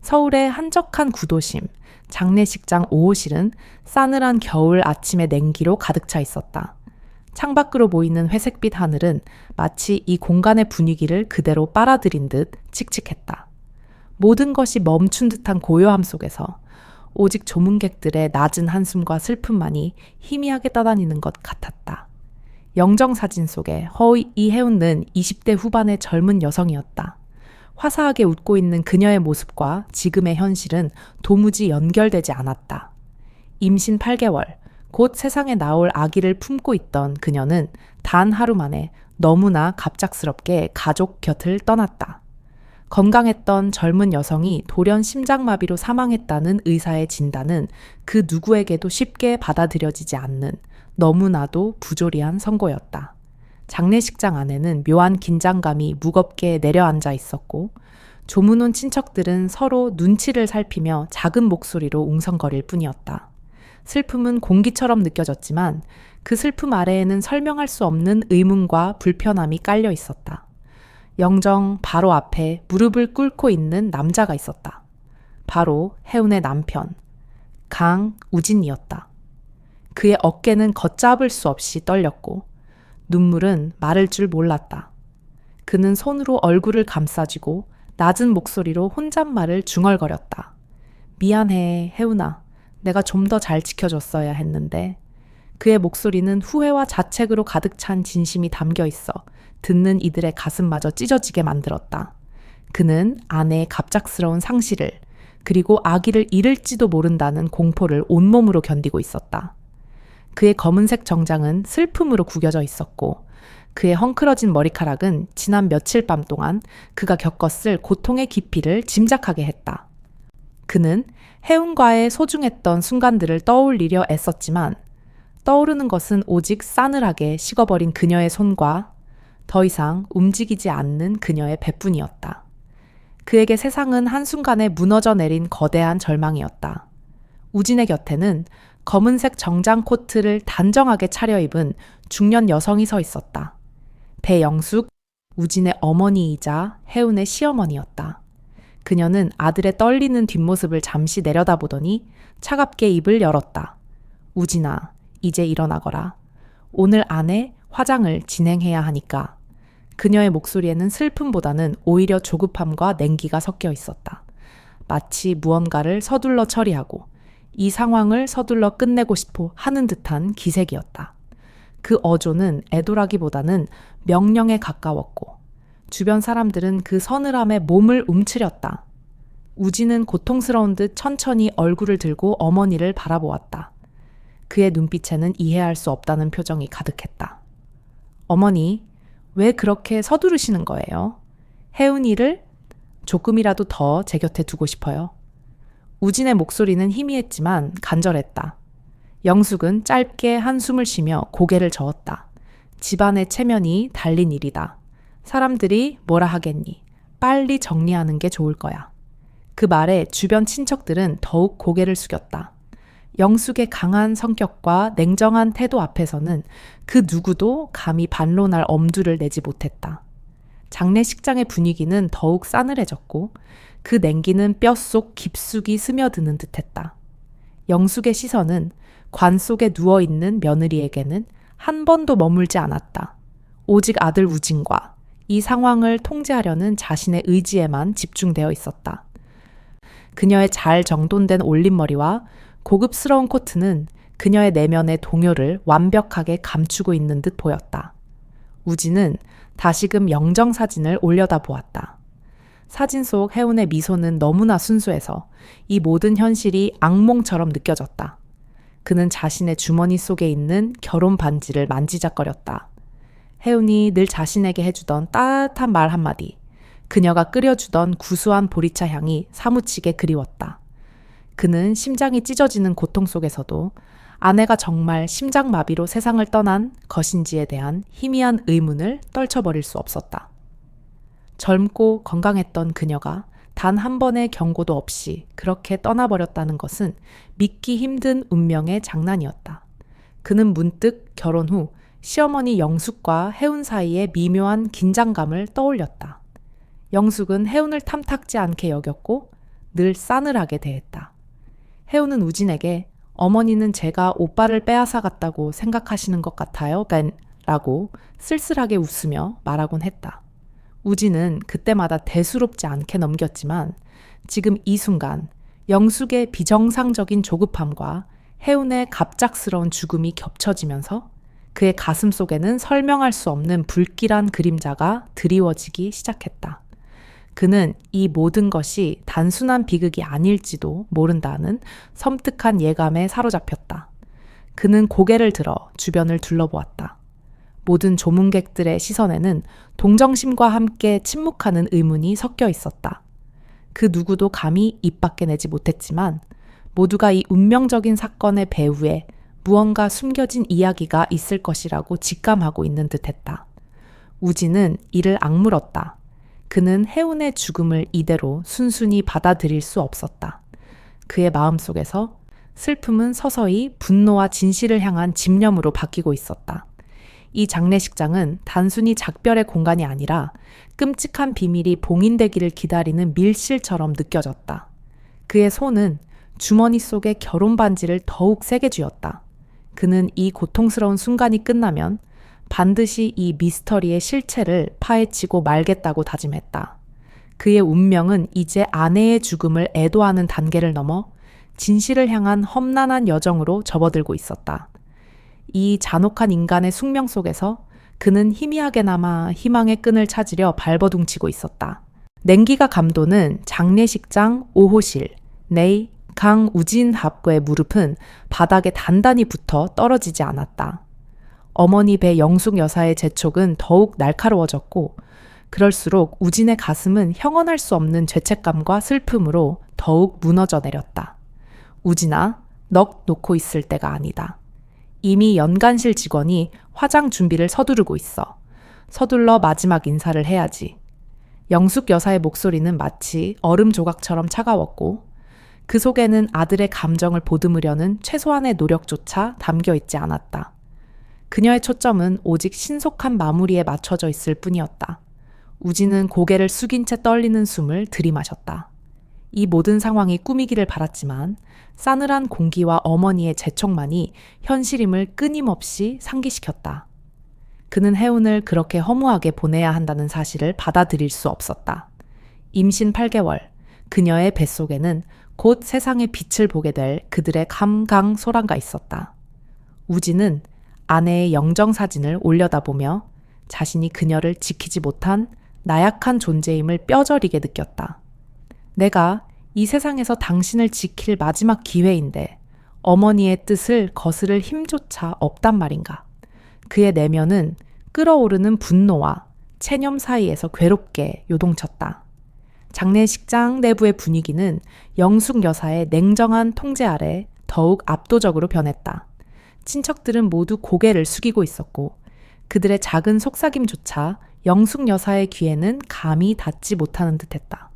서울의 한적한 구도심, 장례식장 5호실은 싸늘한 겨울 아침의 냉기로 가득 차 있었다. 창밖으로 보이는 회색빛 하늘은 마치 이 공간의 분위기를 그대로 빨아들인 듯 칙칙했다. 모든 것이 멈춘 듯한 고요함 속에서 오직 조문객들의 낮은 한숨과 슬픔만이 희미하게 떠다니는 것 같았다. 영정사진 속에 허이 이혜운은 20대 후반의 젊은 여성이었다. 화사하게 웃고 있는 그녀의 모습과 지금의 현실은 도무지 연결되지 않았다. 임신 8개월, 곧 세상에 나올 아기를 품고 있던 그녀는 단 하루 만에 너무나 갑작스럽게 가족 곁을 떠났다. 건강했던 젊은 여성이 돌연 심장마비로 사망했다는 의사의 진단은 그 누구에게도 쉽게 받아들여지지 않는 너무나도 부조리한 선고였다. 장례식장 안에는 묘한 긴장감이 무겁게 내려앉아 있었고 조문 온 친척들은 서로 눈치를 살피며 작은 목소리로 웅성거릴 뿐이었다. 슬픔은 공기처럼 느껴졌지만 그 슬픔 아래에는 설명할 수 없는 의문과 불편함이 깔려 있었다. 영정 바로 앞에 무릎을 꿇고 있는 남자가 있었다. 바로 혜운의 남편, 강우진이었다. 그의 어깨는 걷잡을 수 없이 떨렸고 눈물은 마를 줄 몰랐다. 그는 손으로 얼굴을 감싸쥐고 낮은 목소리로 혼잣말을 중얼거렸다. 미안해, 혜운아. 내가 좀 더 잘 지켜줬어야 했는데. 그의 목소리는 후회와 자책으로 가득 찬 진심이 담겨 있어 듣는 이들의 가슴마저 찢어지게 만들었다. 그는 아내의 갑작스러운 상실을 그리고 아기를 잃을지도 모른다는 공포를 온몸으로 견디고 있었다. 그의 검은색 정장은 슬픔으로 구겨져 있었고 그의 헝클어진 머리카락은 지난 며칠 밤 동안 그가 겪었을 고통의 깊이를 짐작하게 했다. 그는 혜운과의 소중했던 순간들을 떠올리려 애썼지만 떠오르는 것은 오직 싸늘하게 식어버린 그녀의 손과 더 이상 움직이지 않는 그녀의 배뿐이었다. 그에게 세상은 한순간에 무너져 내린 거대한 절망이었다. 우진의 곁에는 검은색 정장 코트를 단정하게 차려입은 중년 여성이 서 있었다. 배영숙, 우진의 어머니이자 혜운의 시어머니였다. 그녀는 아들의 떨리는 뒷모습을 잠시 내려다보더니 차갑게 입을 열었다. 우진아, 이제 일어나거라. 오늘 안에 화장을 진행해야 하니까. 그녀의 목소리에는 슬픔보다는 오히려 조급함과 냉기가 섞여 있었다. 마치 무언가를 서둘러 처리하고 이 상황을 서둘러 끝내고 싶어 하는 듯한 기색이었다. 그 어조는 애도라기보다는 명령에 가까웠고 주변 사람들은 그 서늘함에 몸을 움츠렸다. 우진은 고통스러운 듯 천천히 얼굴을 들고 어머니를 바라보았다. 그의 눈빛에는 이해할 수 없다는 표정이 가득했다. 어머니, 왜 그렇게 서두르시는 거예요? 혜운이를 조금이라도 더 제 곁에 두고 싶어요. 우진의 목소리는 희미했지만 간절했다. 영숙은 짧게 한숨을 쉬며 고개를 저었다. 집안의 체면이 달린 일이다. 사람들이 뭐라 하겠니? 빨리 정리하는 게 좋을 거야. 그 말에 주변 친척들은 더욱 고개를 숙였다. 영숙의 강한 성격과 냉정한 태도 앞에서는 그 누구도 감히 반론할 엄두를 내지 못했다. 장례식장의 분위기는 더욱 싸늘해졌고 그 냉기는 뼛속 깊숙이 스며드는 듯했다. 영숙의 시선은 관 속에 누워있는 며느리에게는 한 번도 머물지 않았다. 오직 아들 우진과 이 상황을 통제하려는 자신의 의지에만 집중되어 있었다. 그녀의 잘 정돈된 올림머리와 고급스러운 코트는 그녀의 내면의 동요를 완벽하게 감추고 있는 듯 보였다. 우진은 다시금 영정사진을 올려다보았다. 사진 속 혜운의 미소는 너무나 순수해서 이 모든 현실이 악몽처럼 느껴졌다. 그는 자신의 주머니 속에 있는 결혼 반지를 만지작거렸다. 혜운이 늘 자신에게 해주던 따뜻한 말 한마디, 그녀가 끓여주던 구수한 보리차 향이 사무치게 그리웠다. 그는 심장이 찢어지는 고통 속에서도 아내가 정말 심장마비로 세상을 떠난 것인지에 대한 희미한 의문을 떨쳐버릴 수 없었다. 젊고 건강했던 그녀가 단 한 번의 경고도 없이 그렇게 떠나버렸다는 것은 믿기 힘든 운명의 장난이었다. 그는 문득 결혼 후 시어머니 영숙과 혜운 사이의 미묘한 긴장감을 떠올렸다. 영숙은 혜운을 탐탁지 않게 여겼고 늘 싸늘하게 대했다. 혜우는 우진에게 어머니는 제가 오빠를 빼앗아 갔다고 생각하시는 것 같아요, 라고 쓸쓸하게 웃으며 말하곤 했다. 우진은 그때마다 대수롭지 않게 넘겼지만 지금 이 순간 영숙의 비정상적인 조급함과 혜운의 갑작스러운 죽음이 겹쳐지면서 그의 가슴 속에는 설명할 수 없는 불길한 그림자가 드리워지기 시작했다. 그는 이 모든 것이 단순한 비극이 아닐지도 모른다는 섬뜩한 예감에 사로잡혔다. 그는 고개를 들어 주변을 둘러보았다. 모든 조문객들의 시선에는 동정심과 함께 침묵하는 의문이 섞여 있었다. 그 누구도 감히 입 밖에 내지 못했지만 모두가 이 운명적인 사건의 배후에 무언가 숨겨진 이야기가 있을 것이라고 직감하고 있는 듯했다. 우진은 이를 악물었다. 그는 혜운의 죽음을 이대로 순순히 받아들일 수 없었다. 그의 마음속에서 슬픔은 서서히 분노와 진실을 향한 집념으로 바뀌고 있었다. 이 장례식장은 단순히 작별의 공간이 아니라 끔찍한 비밀이 봉인되기를 기다리는 밀실처럼 느껴졌다. 그의 손은 주머니 속에 결혼 반지를 더욱 세게 쥐었다. 그는 이 고통스러운 순간이 끝나면 반드시 이 미스터리의 실체를 파헤치고 말겠다고 다짐했다. 그의 운명은 이제 아내의 죽음을 애도하는 단계를 넘어 진실을 향한 험난한 여정으로 접어들고 있었다. 이 잔혹한 인간의 숙명 속에서 그는 희미하게나마 희망의 끈을 찾으려 발버둥치고 있었다. 냉기가 감도는 장례식장 5호실, 내 강우진 합과의 무릎은 바닥에 단단히 붙어 떨어지지 않았다. 어머니 배 영숙 여사의 재촉은 더욱 날카로워졌고 그럴수록 우진의 가슴은 형언할 수 없는 죄책감과 슬픔으로 더욱 무너져 내렸다. 우진아, 넋 놓고 있을 때가 아니다. 이미 연간실 직원이 화장 준비를 서두르고 있어. 서둘러 마지막 인사를 해야지. 영숙 여사의 목소리는 마치 얼음 조각처럼 차가웠고 그 속에는 아들의 감정을 보듬으려는 최소한의 노력조차 담겨 있지 않았다. 그녀의 초점은 오직 신속한 마무리에 맞춰져 있을 뿐이었다. 우진은 고개를 숙인 채 떨리는 숨을 들이마셨다. 이 모든 상황이 꿈이기를 바랐지만 싸늘한 공기와 어머니의 재촉만이 현실임을 끊임없이 상기시켰다. 그는 혜운을 그렇게 허무하게 보내야 한다는 사실을 받아들일 수 없었다. 임신 8개월, 그녀의 뱃속에는 곧 세상의 빛을 보게 될 그들의 감강소란가 있었다. 우진은 아내의 영정사진을 올려다보며 자신이 그녀를 지키지 못한 나약한 존재임을 뼈저리게 느꼈다. 내가 이 세상에서 당신을 지킬 마지막 기회인데 어머니의 뜻을 거스를 힘조차 없단 말인가. 그의 내면은 끓어오르는 분노와 체념 사이에서 괴롭게 요동쳤다. 장례식장 내부의 분위기는 영숙 여사의 냉정한 통제 아래 더욱 압도적으로 변했다. 친척들은 모두 고개를 숙이고 있었고 그들의 작은 속삭임조차 영숙 여사의 귀에는 감히 닿지 못하는 듯했다.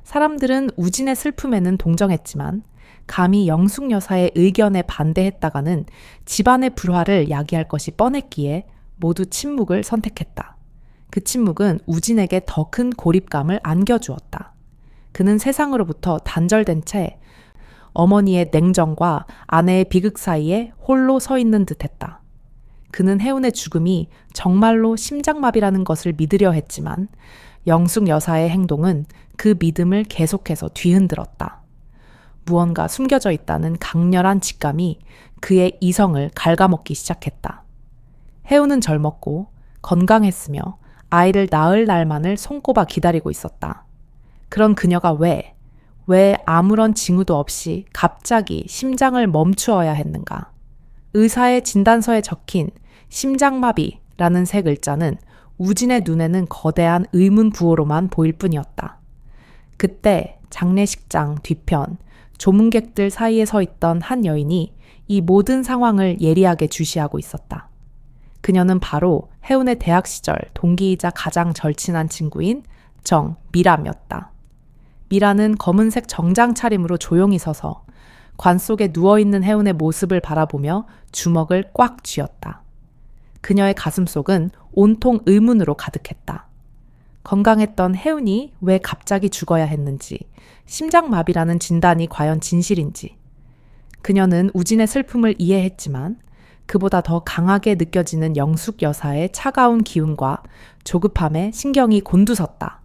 사람들은 우진의 슬픔에는 동정했지만 감히 영숙 여사의 의견에 반대했다가는 집안의 불화를 야기할 것이 뻔했기에 모두 침묵을 선택했다. 그 침묵은 우진에게 더 큰 고립감을 안겨주었다. 그는 세상으로부터 단절된 채 어머니의 냉정과 아내의 비극 사이에 홀로 서 있는 듯했다. 그는 혜운의 죽음이 정말로 심장마비라는 것을 믿으려 했지만 영숙 여사의 행동은 그 믿음을 계속해서 뒤흔들었다. 무언가 숨겨져 있다는 강렬한 직감이 그의 이성을 갉아먹기 시작했다. 혜운은 젊었고 건강했으며 아이를 낳을 날만을 손꼽아 기다리고 있었다. 그런 그녀가 왜 아무런 징후도 없이 갑자기 심장을 멈추어야 했는가? 의사의 진단서에 적힌 심장마비라는 세 글자는 우진의 눈에는 거대한 의문 부호로만 보일 뿐이었다. 그때 장례식장 뒤편 조문객들 사이에 서 있던 한 여인이 이 모든 상황을 예리하게 주시하고 있었다. 그녀는 바로 혜운의 대학 시절 동기이자 가장 절친한 친구인 정미람이었다. 미라는 검은색 정장 차림으로 조용히 서서 관 속에 누워있는 혜운의 모습을 바라보며 주먹을 꽉 쥐었다. 그녀의 가슴속은 온통 의문으로 가득했다. 건강했던 혜운이 왜 갑자기 죽어야 했는지, 심장마비라는 진단이 과연 진실인지. 그녀는 우진의 슬픔을 이해했지만 그보다 더 강하게 느껴지는 영숙 여사의 차가운 기운과 조급함에 신경이 곤두섰다.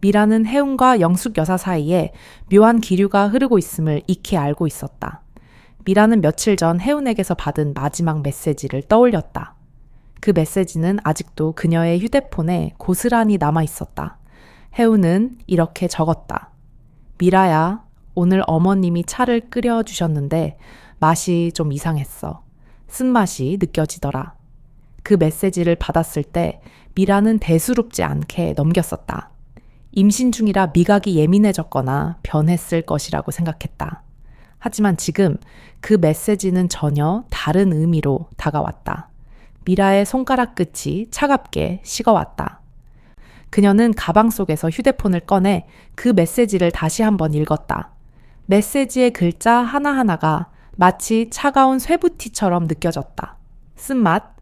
미라는 혜운과 영숙 여사 사이에 묘한 기류가 흐르고 있음을 익히 알고 있었다. 미라는 며칠 전 혜운에게서 받은 마지막 메시지를 떠올렸다. 그 메시지는 아직도 그녀의 휴대폰에 고스란히 남아 있었다. 혜운은 이렇게 적었다. 미라야, 오늘 어머님이 차를 끓여주셨는데 맛이 좀 이상했어. 쓴맛이 느껴지더라. 그 메시지를 받았을 때 미라는 대수롭지 않게 넘겼었다. 임신 중이라 미각이 예민해졌거나 변했을 것이라고 생각했다. 하지만 지금 그 메시지는 전혀 다른 의미로 다가왔다. 미라의 손가락 끝이 차갑게 식어왔다. 그녀는 가방 속에서 휴대폰을 꺼내 그 메시지를 다시 한번 읽었다. 메시지의 글자 하나하나가 마치 차가운 쇠부티처럼 느껴졌다. 쓴맛.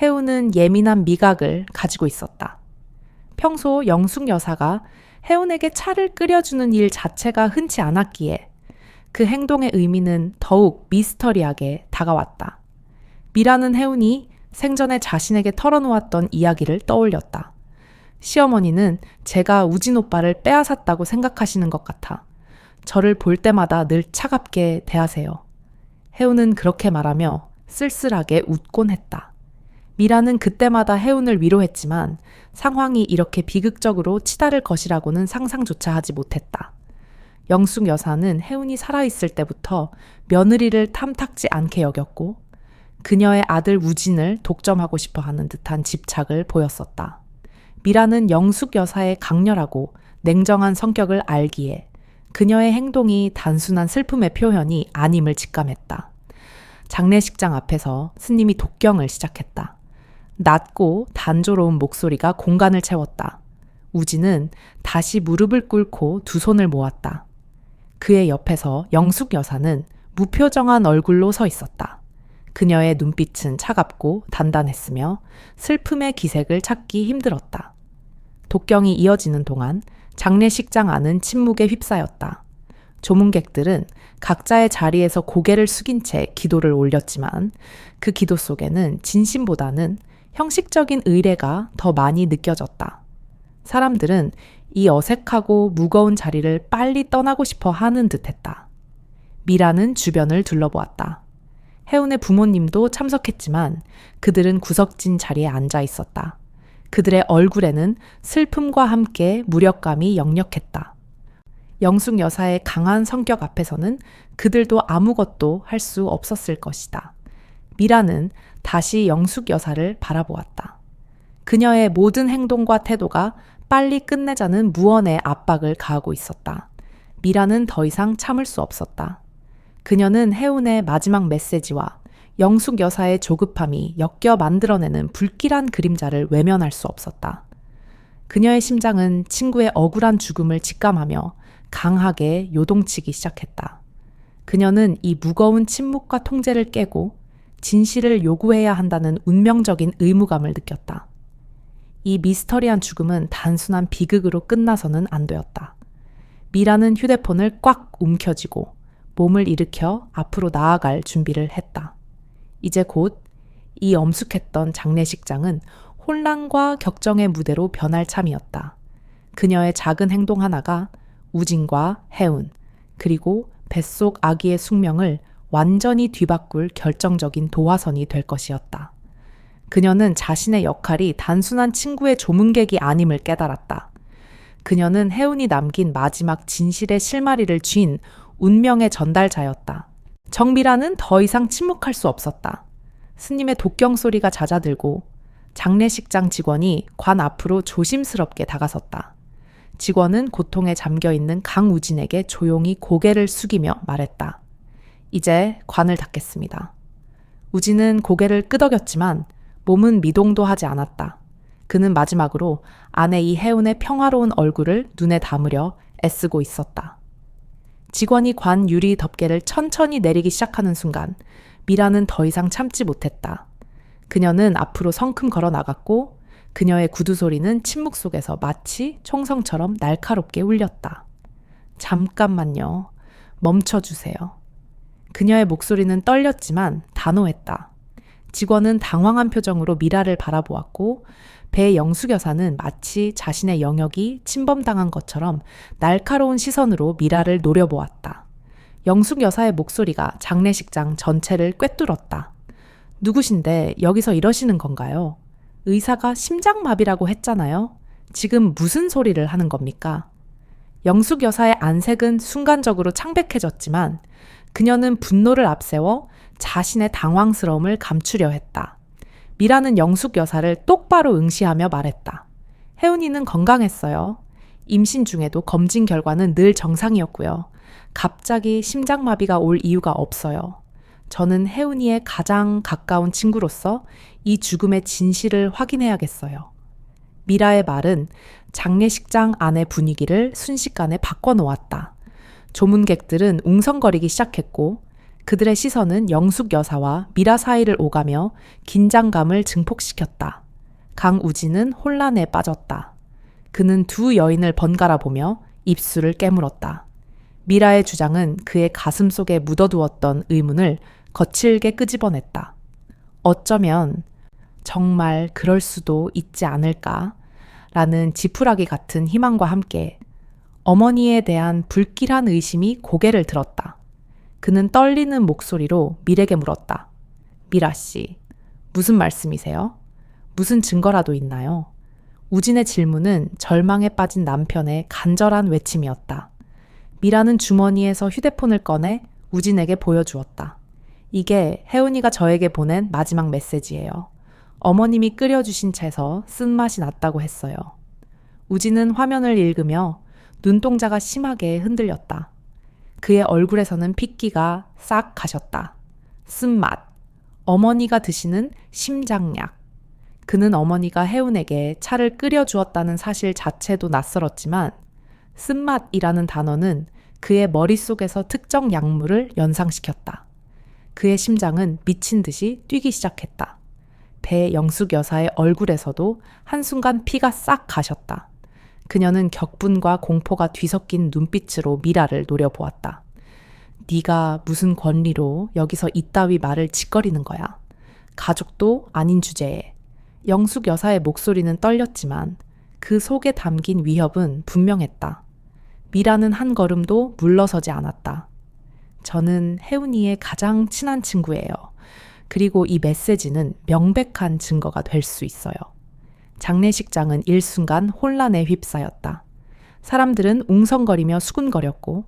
혜운은 예민한 미각을 가지고 있었다. 평소 영숙 여사가 혜운에게 차를 끓여주는 일 자체가 흔치 않았기에 그 행동의 의미는 더욱 미스터리하게 다가왔다. 미라는 혜운이 생전에 자신에게 털어놓았던 이야기를 떠올렸다. 시어머니는 제가 우진 오빠를 빼앗았다고 생각하시는 것 같아. 저를 볼 때마다 늘 차갑게 대하세요. 혜운은 그렇게 말하며 쓸쓸하게 웃곤 했다. 미라는 그때마다 혜운을 위로했지만 상황이 이렇게 비극적으로 치달을 것이라고는 상상조차 하지 못했다. 영숙 여사는 혜운이 살아있을 때부터 며느리를 탐탁지 않게 여겼고 그녀의 아들 우진을 독점하고 싶어 하는 듯한 집착을 보였었다. 미라는 영숙 여사의 강렬하고 냉정한 성격을 알기에 그녀의 행동이 단순한 슬픔의 표현이 아님을 직감했다. 장례식장 앞에서 스님이 독경을 시작했다. 낮고 단조로운 목소리가 공간을 채웠다. 우진은 다시 무릎을 꿇고 두 손을 모았다. 그의 옆에서 영숙 여사는 무표정한 얼굴로 서 있었다. 그녀의 눈빛은 차갑고 단단했으며 슬픔의 기색을 찾기 힘들었다. 독경이 이어지는 동안 장례식장 안은 침묵에 휩싸였다. 조문객들은 각자의 자리에서 고개를 숙인 채 기도를 올렸지만 그 기도 속에는 진심보다는 형식적인 의례가 더 많이 느껴졌다. 사람들은 이 어색하고 무거운 자리를 빨리 떠나고 싶어 하는 듯했다. 미라는 주변을 둘러보았다. 혜운의 부모님도 참석했지만 그들은 구석진 자리에 앉아 있었다. 그들의 얼굴에는 슬픔과 함께 무력감이 역력했다. 영숙 여사의 강한 성격 앞에서는 그들도 아무것도 할 수 없었을 것이다. 미라는 다시 영숙 여사를 바라보았다. 그녀의 모든 행동과 태도가 빨리 끝내자는 무언의 압박을 가하고 있었다. 미라는 더 이상 참을 수 없었다. 그녀는 혜운의 마지막 메시지와 영숙 여사의 조급함이 엮여 만들어내는 불길한 그림자를 외면할 수 없었다. 그녀의 심장은 친구의 억울한 죽음을 직감하며 강하게 요동치기 시작했다. 그녀는 이 무거운 침묵과 통제를 깨고 진실을 요구해야 한다는 운명적인 의무감을 느꼈다. 이 미스터리한 죽음은 단순한 비극으로 끝나서는 안 되었다. 미라는 휴대폰을 꽉 움켜쥐고 몸을 일으켜 앞으로 나아갈 준비를 했다. 이제 곧 이 엄숙했던 장례식장은 혼란과 격정의 무대로 변할 참이었다. 그녀의 작은 행동 하나가 우진과 혜운, 그리고 뱃속 아기의 숙명을 완전히 뒤바꿀 결정적인 도화선이 될 것이었다. 그녀는 자신의 역할이 단순한 친구의 조문객이 아님을 깨달았다. 그녀는 혜운이 남긴 마지막 진실의 실마리를 쥔 운명의 전달자였다. 정미라는 더 이상 침묵할 수 없었다. 스님의 독경 소리가 잦아들고 장례식장 직원이 관 앞으로 조심스럽게 다가섰다. 직원은 고통에 잠겨있는 강우진에게 조용히 고개를 숙이며 말했다. 이제 관을 닫겠습니다. 우진은 고개를 끄덕였지만 몸은 미동도 하지 않았다. 그는 마지막으로 아내 이혜운의 평화로운 얼굴을 눈에 담으려 애쓰고 있었다. 직원이 관 유리 덮개를 천천히 내리기 시작하는 순간 미라는 더 이상 참지 못했다. 그녀는 앞으로 성큼 걸어 나갔고 그녀의 구두 소리는 침묵 속에서 마치 총성처럼 날카롭게 울렸다. 잠깐만요. 멈춰주세요. 그녀의 목소리는 떨렸지만 단호했다. 직원은 당황한 표정으로 미라를 바라보았고 배 영숙 여사는 마치 자신의 영역이 침범당한 것처럼 날카로운 시선으로 미라를 노려보았다. 영숙 여사의 목소리가 장례식장 전체를 꿰뚫었다. 누구신데 여기서 이러시는 건가요? 의사가 심장마비라고 했잖아요. 지금 무슨 소리를 하는 겁니까? 영숙 여사의 안색은 순간적으로 창백해졌지만 그녀는 분노를 앞세워 자신의 당황스러움을 감추려 했다. 미라는 영숙 여사를 똑바로 응시하며 말했다. 혜은이는 건강했어요. 임신 중에도 검진 결과는 늘 정상이었고요. 갑자기 심장마비가 올 이유가 없어요. 저는 혜은이의 가장 가까운 친구로서 이 죽음의 진실을 확인해야겠어요. 미라의 말은 장례식장 안의 분위기를 순식간에 바꿔놓았다. 조문객들은 웅성거리기 시작했고 그들의 시선은 영숙 여사와 미라 사이를 오가며 긴장감을 증폭시켰다. 강우진은 혼란에 빠졌다. 그는 두 여인을 번갈아 보며 입술을 깨물었다. 미라의 주장은 그의 가슴 속에 묻어두었던 의문을 거칠게 끄집어냈다. 어쩌면 정말 그럴 수도 있지 않을까? 라는 지푸라기 같은 희망과 함께 어머니에 대한 불길한 의심이 고개를 들었다. 그는 떨리는 목소리로 밀에게 물었다. 미라 씨, 무슨 말씀이세요? 무슨 증거라도 있나요? 우진의 질문은 절망에 빠진 남편의 간절한 외침이었다. 미라는 주머니에서 휴대폰을 꺼내 우진에게 보여주었다. 이게 혜은이가 저에게 보낸 마지막 메시지예요. 어머님이 끓여주신 채서 쓴맛이 났다고 했어요. 우진은 화면을 읽으며 눈동자가 심하게 흔들렸다. 그의 얼굴에서는 핏기가 싹 가셨다. 쓴맛. 어머니가 드시는 심장약. 그는 어머니가 혜은에게 차를 끓여주었다는 사실 자체도 낯설었지만 쓴맛이라는 단어는 그의 머릿속에서 특정 약물을 연상시켰다. 그의 심장은 미친 듯이 뛰기 시작했다. 배 영숙 여사의 얼굴에서도 한순간 피가 싹 가셨다. 그녀는 격분과 공포가 뒤섞인 눈빛으로 미라를 노려보았다. 네가 무슨 권리로 여기서 이따위 말을 짓거리는 거야. 가족도 아닌 주제에. 영숙 여사의 목소리는 떨렸지만 그 속에 담긴 위협은 분명했다. 미라는 한 걸음도 물러서지 않았다. 저는 혜은이의 가장 친한 친구예요. 그리고 이 메시지는 명백한 증거가 될 수 있어요. 장례식장은 일순간 혼란에 휩싸였다. 사람들은 웅성거리며 수군거렸고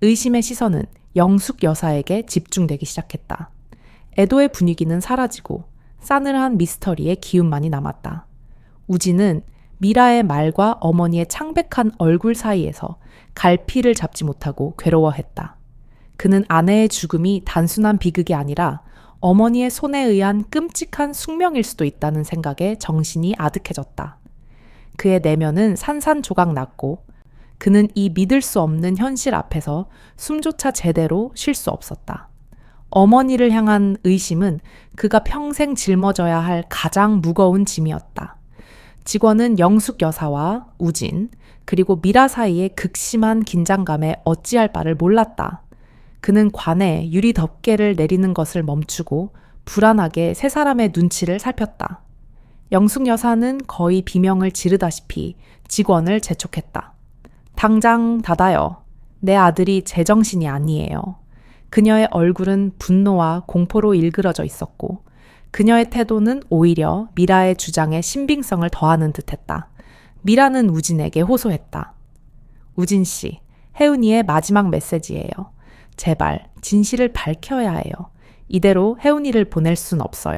의심의 시선은 영숙 여사에게 집중되기 시작했다. 애도의 분위기는 사라지고 싸늘한 미스터리의 기운만이 남았다. 우진은 미라의 말과 어머니의 창백한 얼굴 사이에서 갈피를 잡지 못하고 괴로워했다. 그는 아내의 죽음이 단순한 비극이 아니라 어머니의 손에 의한 끔찍한 숙명일 수도 있다는 생각에 정신이 아득해졌다. 그의 내면은 산산조각 났고 그는 이 믿을 수 없는 현실 앞에서 숨조차 제대로 쉴 수 없었다. 어머니를 향한 의심은 그가 평생 짊어져야 할 가장 무거운 짐이었다. 직원은 영숙 여사와 우진 그리고 미라 사이의 극심한 긴장감에 어찌할 바를 몰랐다. 그는 관에 유리 덮개를 내리는 것을 멈추고 불안하게 세 사람의 눈치를 살폈다. 영숙 여사는 거의 비명을 지르다시피 직원을 재촉했다. 당장 닫아요. 내 아들이 제정신이 아니에요. 그녀의 얼굴은 분노와 공포로 일그러져 있었고 그녀의 태도는 오히려 미라의 주장에 신빙성을 더하는 듯했다. 미라는 우진에게 호소했다. 우진 씨, 혜은이의 마지막 메시지예요. 제발 진실을 밝혀야 해요. 이대로 혜은이를 보낼 순 없어요.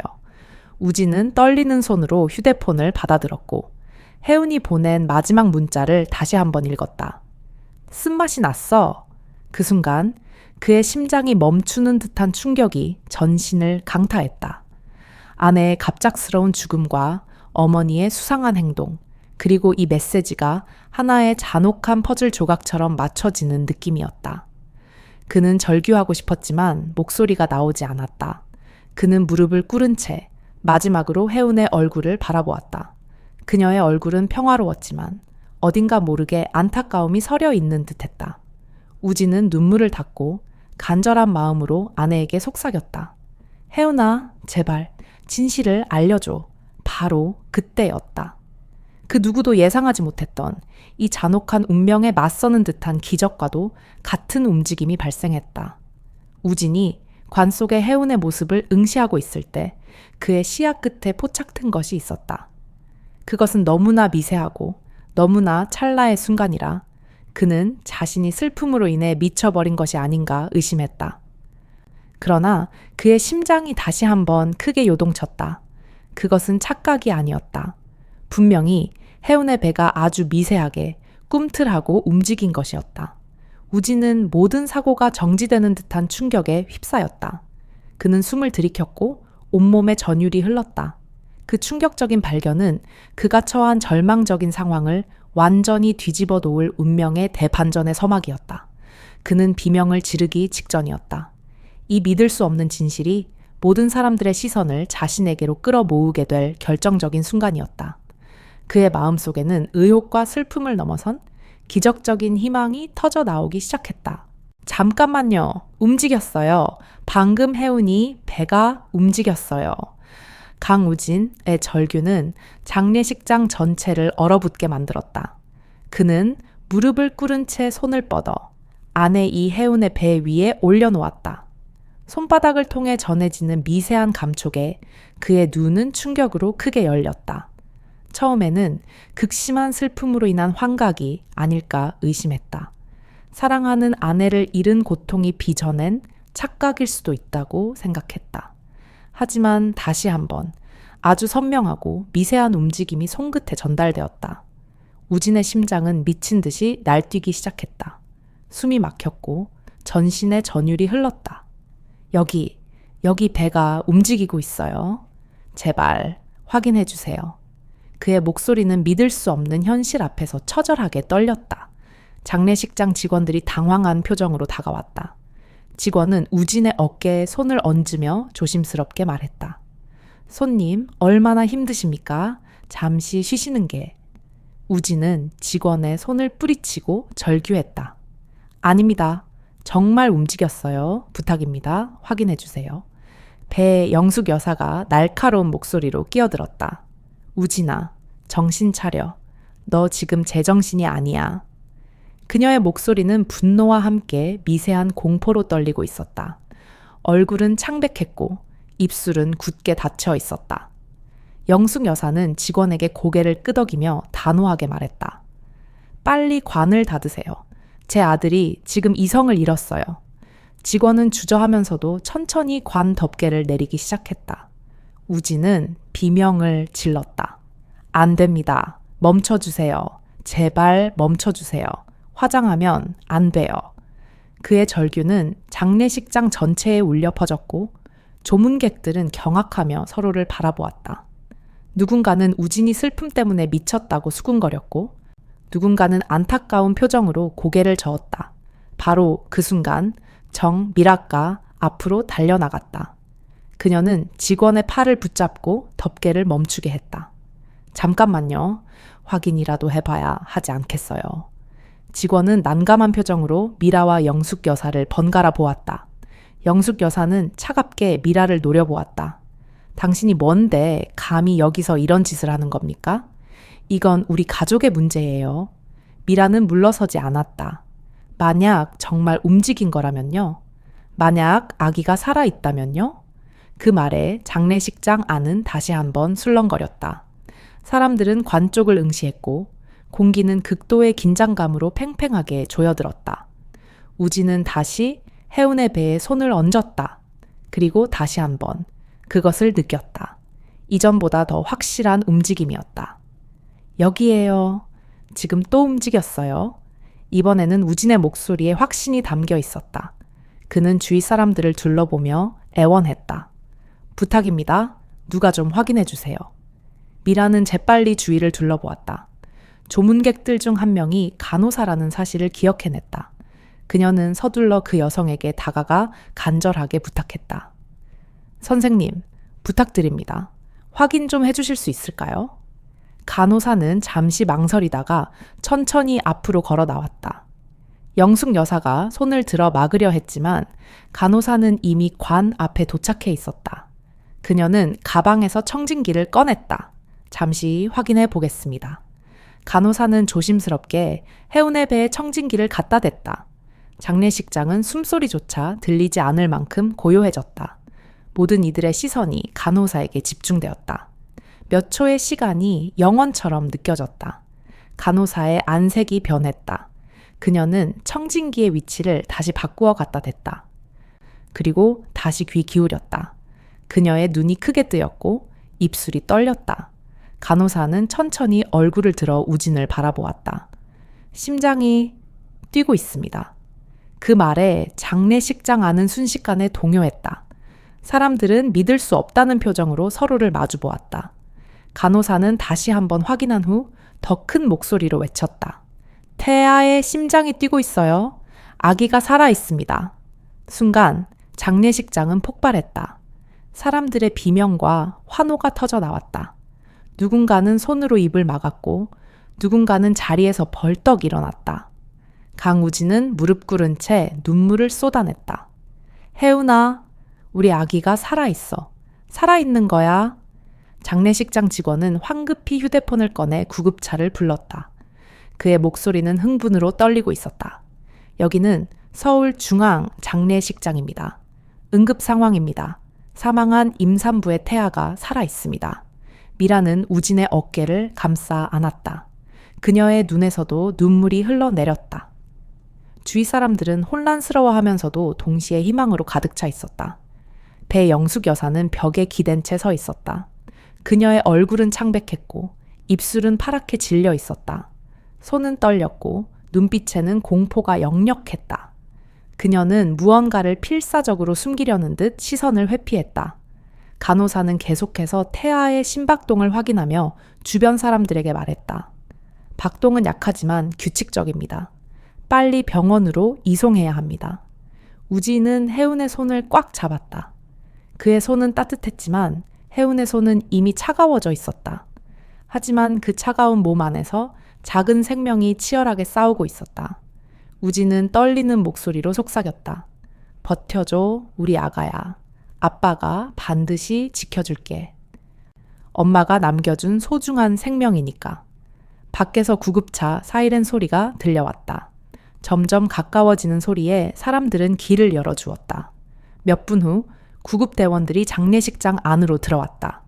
우진은 떨리는 손으로 휴대폰을 받아들었고 혜은이 보낸 마지막 문자를 다시 한번 읽었다. 쓴맛이 났어. 그 순간 그의 심장이 멈추는 듯한 충격이 전신을 강타했다. 아내의 갑작스러운 죽음과 어머니의 수상한 행동, 그리고 이 메시지가 하나의 잔혹한 퍼즐 조각처럼 맞춰지는 느낌이었다. 그는 절규하고 싶었지만 목소리가 나오지 않았다. 그는 무릎을 꿇은 채 마지막으로 혜은의 얼굴을 바라보았다. 그녀의 얼굴은 평화로웠지만 어딘가 모르게 안타까움이 서려 있는 듯했다. 우진은 눈물을 닦고 간절한 마음으로 아내에게 속삭였다. 혜은아, 제발 진실을 알려줘. 바로 그때였다. 그 누구도 예상하지 못했던 이 잔혹한 운명에 맞서는 듯한 기적과도 같은 움직임이 발생했다. 우진이 관 속의 혜운의 모습을 응시하고 있을 때 그의 시야 끝에 포착 튼 것이 있었다. 그것은 너무나 미세하고 너무나 찰나의 순간이라 그는 자신이 슬픔으로 인해 미쳐버린 것이 아닌가 의심했다. 그러나 그의 심장이 다시 한번 크게 요동쳤다. 그것은 착각이 아니었다. 분명히 혜운의 배가 아주 미세하게 꿈틀하고 움직인 것이었다. 우진은 모든 사고가 정지되는 듯한 충격에 휩싸였다. 그는 숨을 들이켰고 온몸에 전율이 흘렀다. 그 충격적인 발견은 그가 처한 절망적인 상황을 완전히 뒤집어 놓을 운명의 대반전의 서막이었다. 그는 비명을 지르기 직전이었다. 이 믿을 수 없는 진실이 모든 사람들의 시선을 자신에게로 끌어모으게 될 결정적인 순간이었다. 그의 마음속에는 의혹과 슬픔을 넘어선 기적적인 희망이 터져 나오기 시작했다. 잠깐만요. 움직였어요. 방금 혜운이 배가 움직였어요. 강우진의 절규는 장례식장 전체를 얼어붙게 만들었다. 그는 무릎을 꿇은 채 손을 뻗어 아내 이혜운의 배 위에 올려놓았다. 손바닥을 통해 전해지는 미세한 감촉에 그의 눈은 충격으로 크게 열렸다. 처음에는 극심한 슬픔으로 인한 환각이 아닐까 의심했다. 사랑하는 아내를 잃은 고통이 빚어낸 착각일 수도 있다고 생각했다. 하지만 다시 한번 아주 선명하고 미세한 움직임이 손끝에 전달되었다. 우진의 심장은 미친 듯이 날뛰기 시작했다. 숨이 막혔고 전신에 전율이 흘렀다. 여기 배가 움직이고 있어요. 제발 확인해 주세요. 그의 목소리는 믿을 수 없는 현실 앞에서 처절하게 떨렸다. 장례식장 직원들이 당황한 표정으로 다가왔다. 직원은 우진의 어깨에 손을 얹으며 조심스럽게 말했다. 손님, 얼마나 힘드십니까? 잠시 쉬시는 게. 우진은 직원의 손을 뿌리치고 절규했다. 아닙니다. 정말 움직였어요. 부탁입니다. 확인해 주세요. 배에 영숙 여사가 날카로운 목소리로 끼어들었다. 우진아, 정신 차려. 너 지금 제정신이 아니야. 그녀의 목소리는 분노와 함께 미세한 공포로 떨리고 있었다. 얼굴은 창백했고 입술은 굳게 닫혀 있었다. 영숙 여사는 직원에게 고개를 끄덕이며 단호하게 말했다. 빨리 관을 닫으세요. 제 아들이 지금 이성을 잃었어요. 직원은 주저하면서도 천천히 관 덮개를 내리기 시작했다. 우진은 비명을 질렀다. 안 됩니다. 멈춰주세요. 제발 멈춰주세요. 화장하면 안 돼요. 그의 절규는 장례식장 전체에 울려 퍼졌고 조문객들은 경악하며 서로를 바라보았다. 누군가는 우진이 슬픔 때문에 미쳤다고 수군거렸고 누군가는 안타까운 표정으로 고개를 저었다. 바로 그 순간 정미라가 앞으로 달려나갔다. 그녀는 직원의 팔을 붙잡고 덮개를 멈추게 했다. 잠깐만요. 확인이라도 해봐야 하지 않겠어요. 직원은 난감한 표정으로 미라와 영숙 여사를 번갈아 보았다. 영숙 여사는 차갑게 미라를 노려보았다. 당신이 뭔데 감히 여기서 이런 짓을 하는 겁니까? 이건 우리 가족의 문제예요. 미라는 물러서지 않았다. 만약 정말 움직인 거라면요. 만약 아기가 살아있다면요. 그 말에 장례식장 안은 다시 한번 술렁거렸다. 사람들은 관 쪽을 응시했고 공기는 극도의 긴장감으로 팽팽하게 조여들었다. 우진은 다시 혜운의 배에 손을 얹었다. 그리고 다시 한번 그것을 느꼈다. 이전보다 더 확실한 움직임이었다. 여기에요. 지금 또 움직였어요. 이번에는 우진의 목소리에 확신이 담겨 있었다. 그는 주위 사람들을 둘러보며 애원했다. 부탁입니다. 누가 좀 확인해 주세요. 미라는 재빨리 주위를 둘러보았다. 조문객들 중 한 명이 간호사라는 사실을 기억해냈다. 그녀는 서둘러 그 여성에게 다가가 간절하게 부탁했다. 선생님, 부탁드립니다. 확인 좀 해주실 수 있을까요? 간호사는 잠시 망설이다가 천천히 앞으로 걸어 나왔다. 영숙 여사가 손을 들어 막으려 했지만 간호사는 이미 관 앞에 도착해 있었다. 그녀는 가방에서 청진기를 꺼냈다. 잠시 확인해 보겠습니다. 간호사는 조심스럽게 해운의 배에 청진기를 갖다 댔다. 장례식장은 숨소리조차 들리지 않을 만큼 고요해졌다. 모든 이들의 시선이 간호사에게 집중되었다. 몇 초의 시간이 영원처럼 느껴졌다. 간호사의 안색이 변했다. 그녀는 청진기의 위치를 다시 바꾸어 갖다 댔다. 그리고 다시 귀 기울였다. 그녀의 눈이 크게 뜨였고 입술이 떨렸다. 간호사는 천천히 얼굴을 들어 우진을 바라보았다. 심장이 뛰고 있습니다. 그 말에 장례식장 안은 순식간에 동요했다. 사람들은 믿을 수 없다는 표정으로 서로를 마주 보았다. 간호사는 다시 한번 확인한 후 더 큰 목소리로 외쳤다. 태아의 심장이 뛰고 있어요. 아기가 살아 있습니다. 순간 장례식장은 폭발했다. 사람들의 비명과 환호가 터져 나왔다. 누군가는 손으로 입을 막았고 누군가는 자리에서 벌떡 일어났다. 강우진은 무릎 꿇은 채 눈물을 쏟아냈다. 혜운아, 우리 아기가 살아있어. 살아있는 거야. 장례식장 직원은 황급히 휴대폰을 꺼내 구급차를 불렀다. 그의 목소리는 흥분으로 떨리고 있었다. 여기는 서울 중앙 장례식장입니다. 응급 상황입니다. 사망한 임산부의 태아가 살아있습니다. 미라는 우진의 어깨를 감싸 안았다. 그녀의 눈에서도 눈물이 흘러내렸다. 주위 사람들은 혼란스러워하면서도 동시에 희망으로 가득 차 있었다. 배영숙 여사는 벽에 기댄 채 서 있었다. 그녀의 얼굴은 창백했고 입술은 파랗게 질려 있었다. 손은 떨렸고 눈빛에는 공포가 역력했다. 그녀는 무언가를 필사적으로 숨기려는 듯 시선을 회피했다. 간호사는 계속해서 태아의 심박동을 확인하며 주변 사람들에게 말했다. 박동은 약하지만 규칙적입니다. 빨리 병원으로 이송해야 합니다. 우진은 혜운의 손을 꽉 잡았다. 그의 손은 따뜻했지만 혜운의 손은 이미 차가워져 있었다. 하지만 그 차가운 몸 안에서 작은 생명이 치열하게 싸우고 있었다. 우진은 떨리는 목소리로 속삭였다. 버텨줘, 우리 아가야. 아빠가 반드시 지켜줄게. 엄마가 남겨준 소중한 생명이니까. 밖에서 구급차 사이렌 소리가 들려왔다. 점점 가까워지는 소리에 사람들은 길을 열어주었다. 몇 분 후 구급대원들이 장례식장 안으로 들어왔다.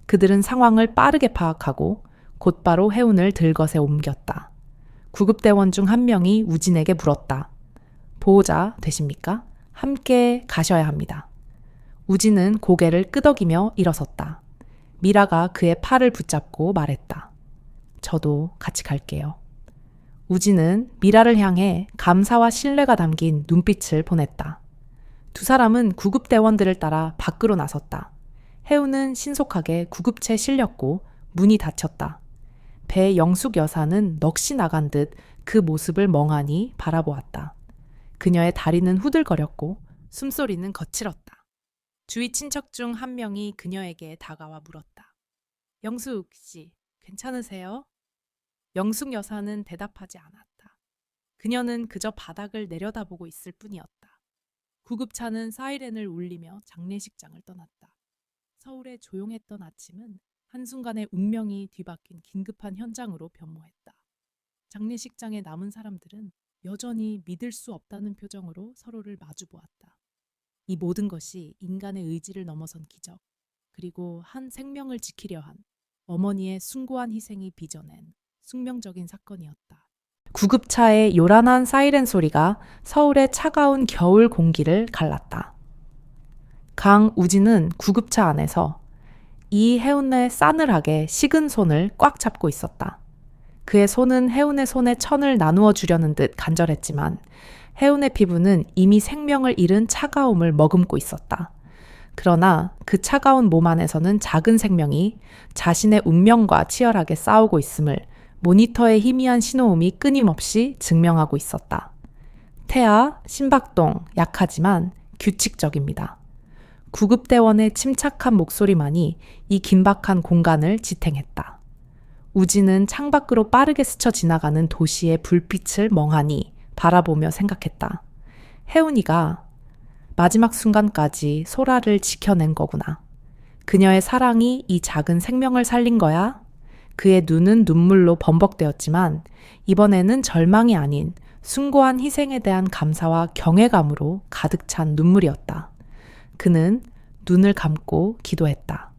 그들은 상황을 빠르게 파악하고 곧바로 혜운을 들것에 옮겼다. 구급대원 중 한 명이 우진에게 물었다. 보호자 되십니까? 함께 가셔야 합니다. 우진은 고개를 끄덕이며 일어섰다. 미라가 그의 팔을 붙잡고 말했다. 저도 같이 갈게요. 우진은 미라를 향해 감사와 신뢰가 담긴 눈빛을 보냈다. 두 사람은 구급대원들을 따라 밖으로 나섰다. 혜우는 신속하게 구급차에 실렸고 문이 닫혔다. 배영숙 여사는 넋이 나간 듯 그 모습을 멍하니 바라보았다. 그녀의 다리는 후들거렸고 숨소리는 거칠었다. 주위 친척 중 한 명이 그녀에게 다가와 물었다. 영숙 씨, 괜찮으세요? 영숙 여사는 대답하지 않았다. 그녀는 그저 바닥을 내려다보고 있을 뿐이었다. 구급차는 사이렌을 울리며 장례식장을 떠났다. 서울의 조용했던 아침은 한순간에 운명이 뒤바뀐 긴급한 현장으로 변모했다. 장례식장에 남은 사람들은 여전히 믿을 수 없다는 표정으로 서로를 마주보았다. 이 모든 것이 인간의 의지를 넘어선 기적, 그리고 한 생명을 지키려 한 어머니의 숭고한 희생이 빚어낸 숙명적인 사건이었다. 구급차의 요란한 사이렌 소리가 서울의 차가운 겨울 공기를 갈랐다. 강우진은 구급차 안에서 이혜운의 싸늘하게 식은 손을 꽉 잡고 있었다. 그의 손은 혜운의 손에 천을 나누어 주려는 듯 간절했지만 혜운의 피부는 이미 생명을 잃은 차가움을 머금고 있었다. 그러나 그 차가운 몸 안에서는 작은 생명이 자신의 운명과 치열하게 싸우고 있음을 모니터의 희미한 신호음이 끊임없이 증명하고 있었다. 태아, 심박동, 약하지만 규칙적입니다. 구급대원의 침착한 목소리만이 이 긴박한 공간을 지탱했다. 우진은 창밖으로 빠르게 스쳐 지나가는 도시의 불빛을 멍하니 바라보며 생각했다. 혜운이가 마지막 순간까지 소라를 지켜낸 거구나. 그녀의 사랑이 이 작은 생명을 살린 거야? 그의 눈은 눈물로 범벅되었지만 이번에는 절망이 아닌 숭고한 희생에 대한 감사와 경외감으로 가득 찬 눈물이었다. 그는 눈을 감고 기도했다.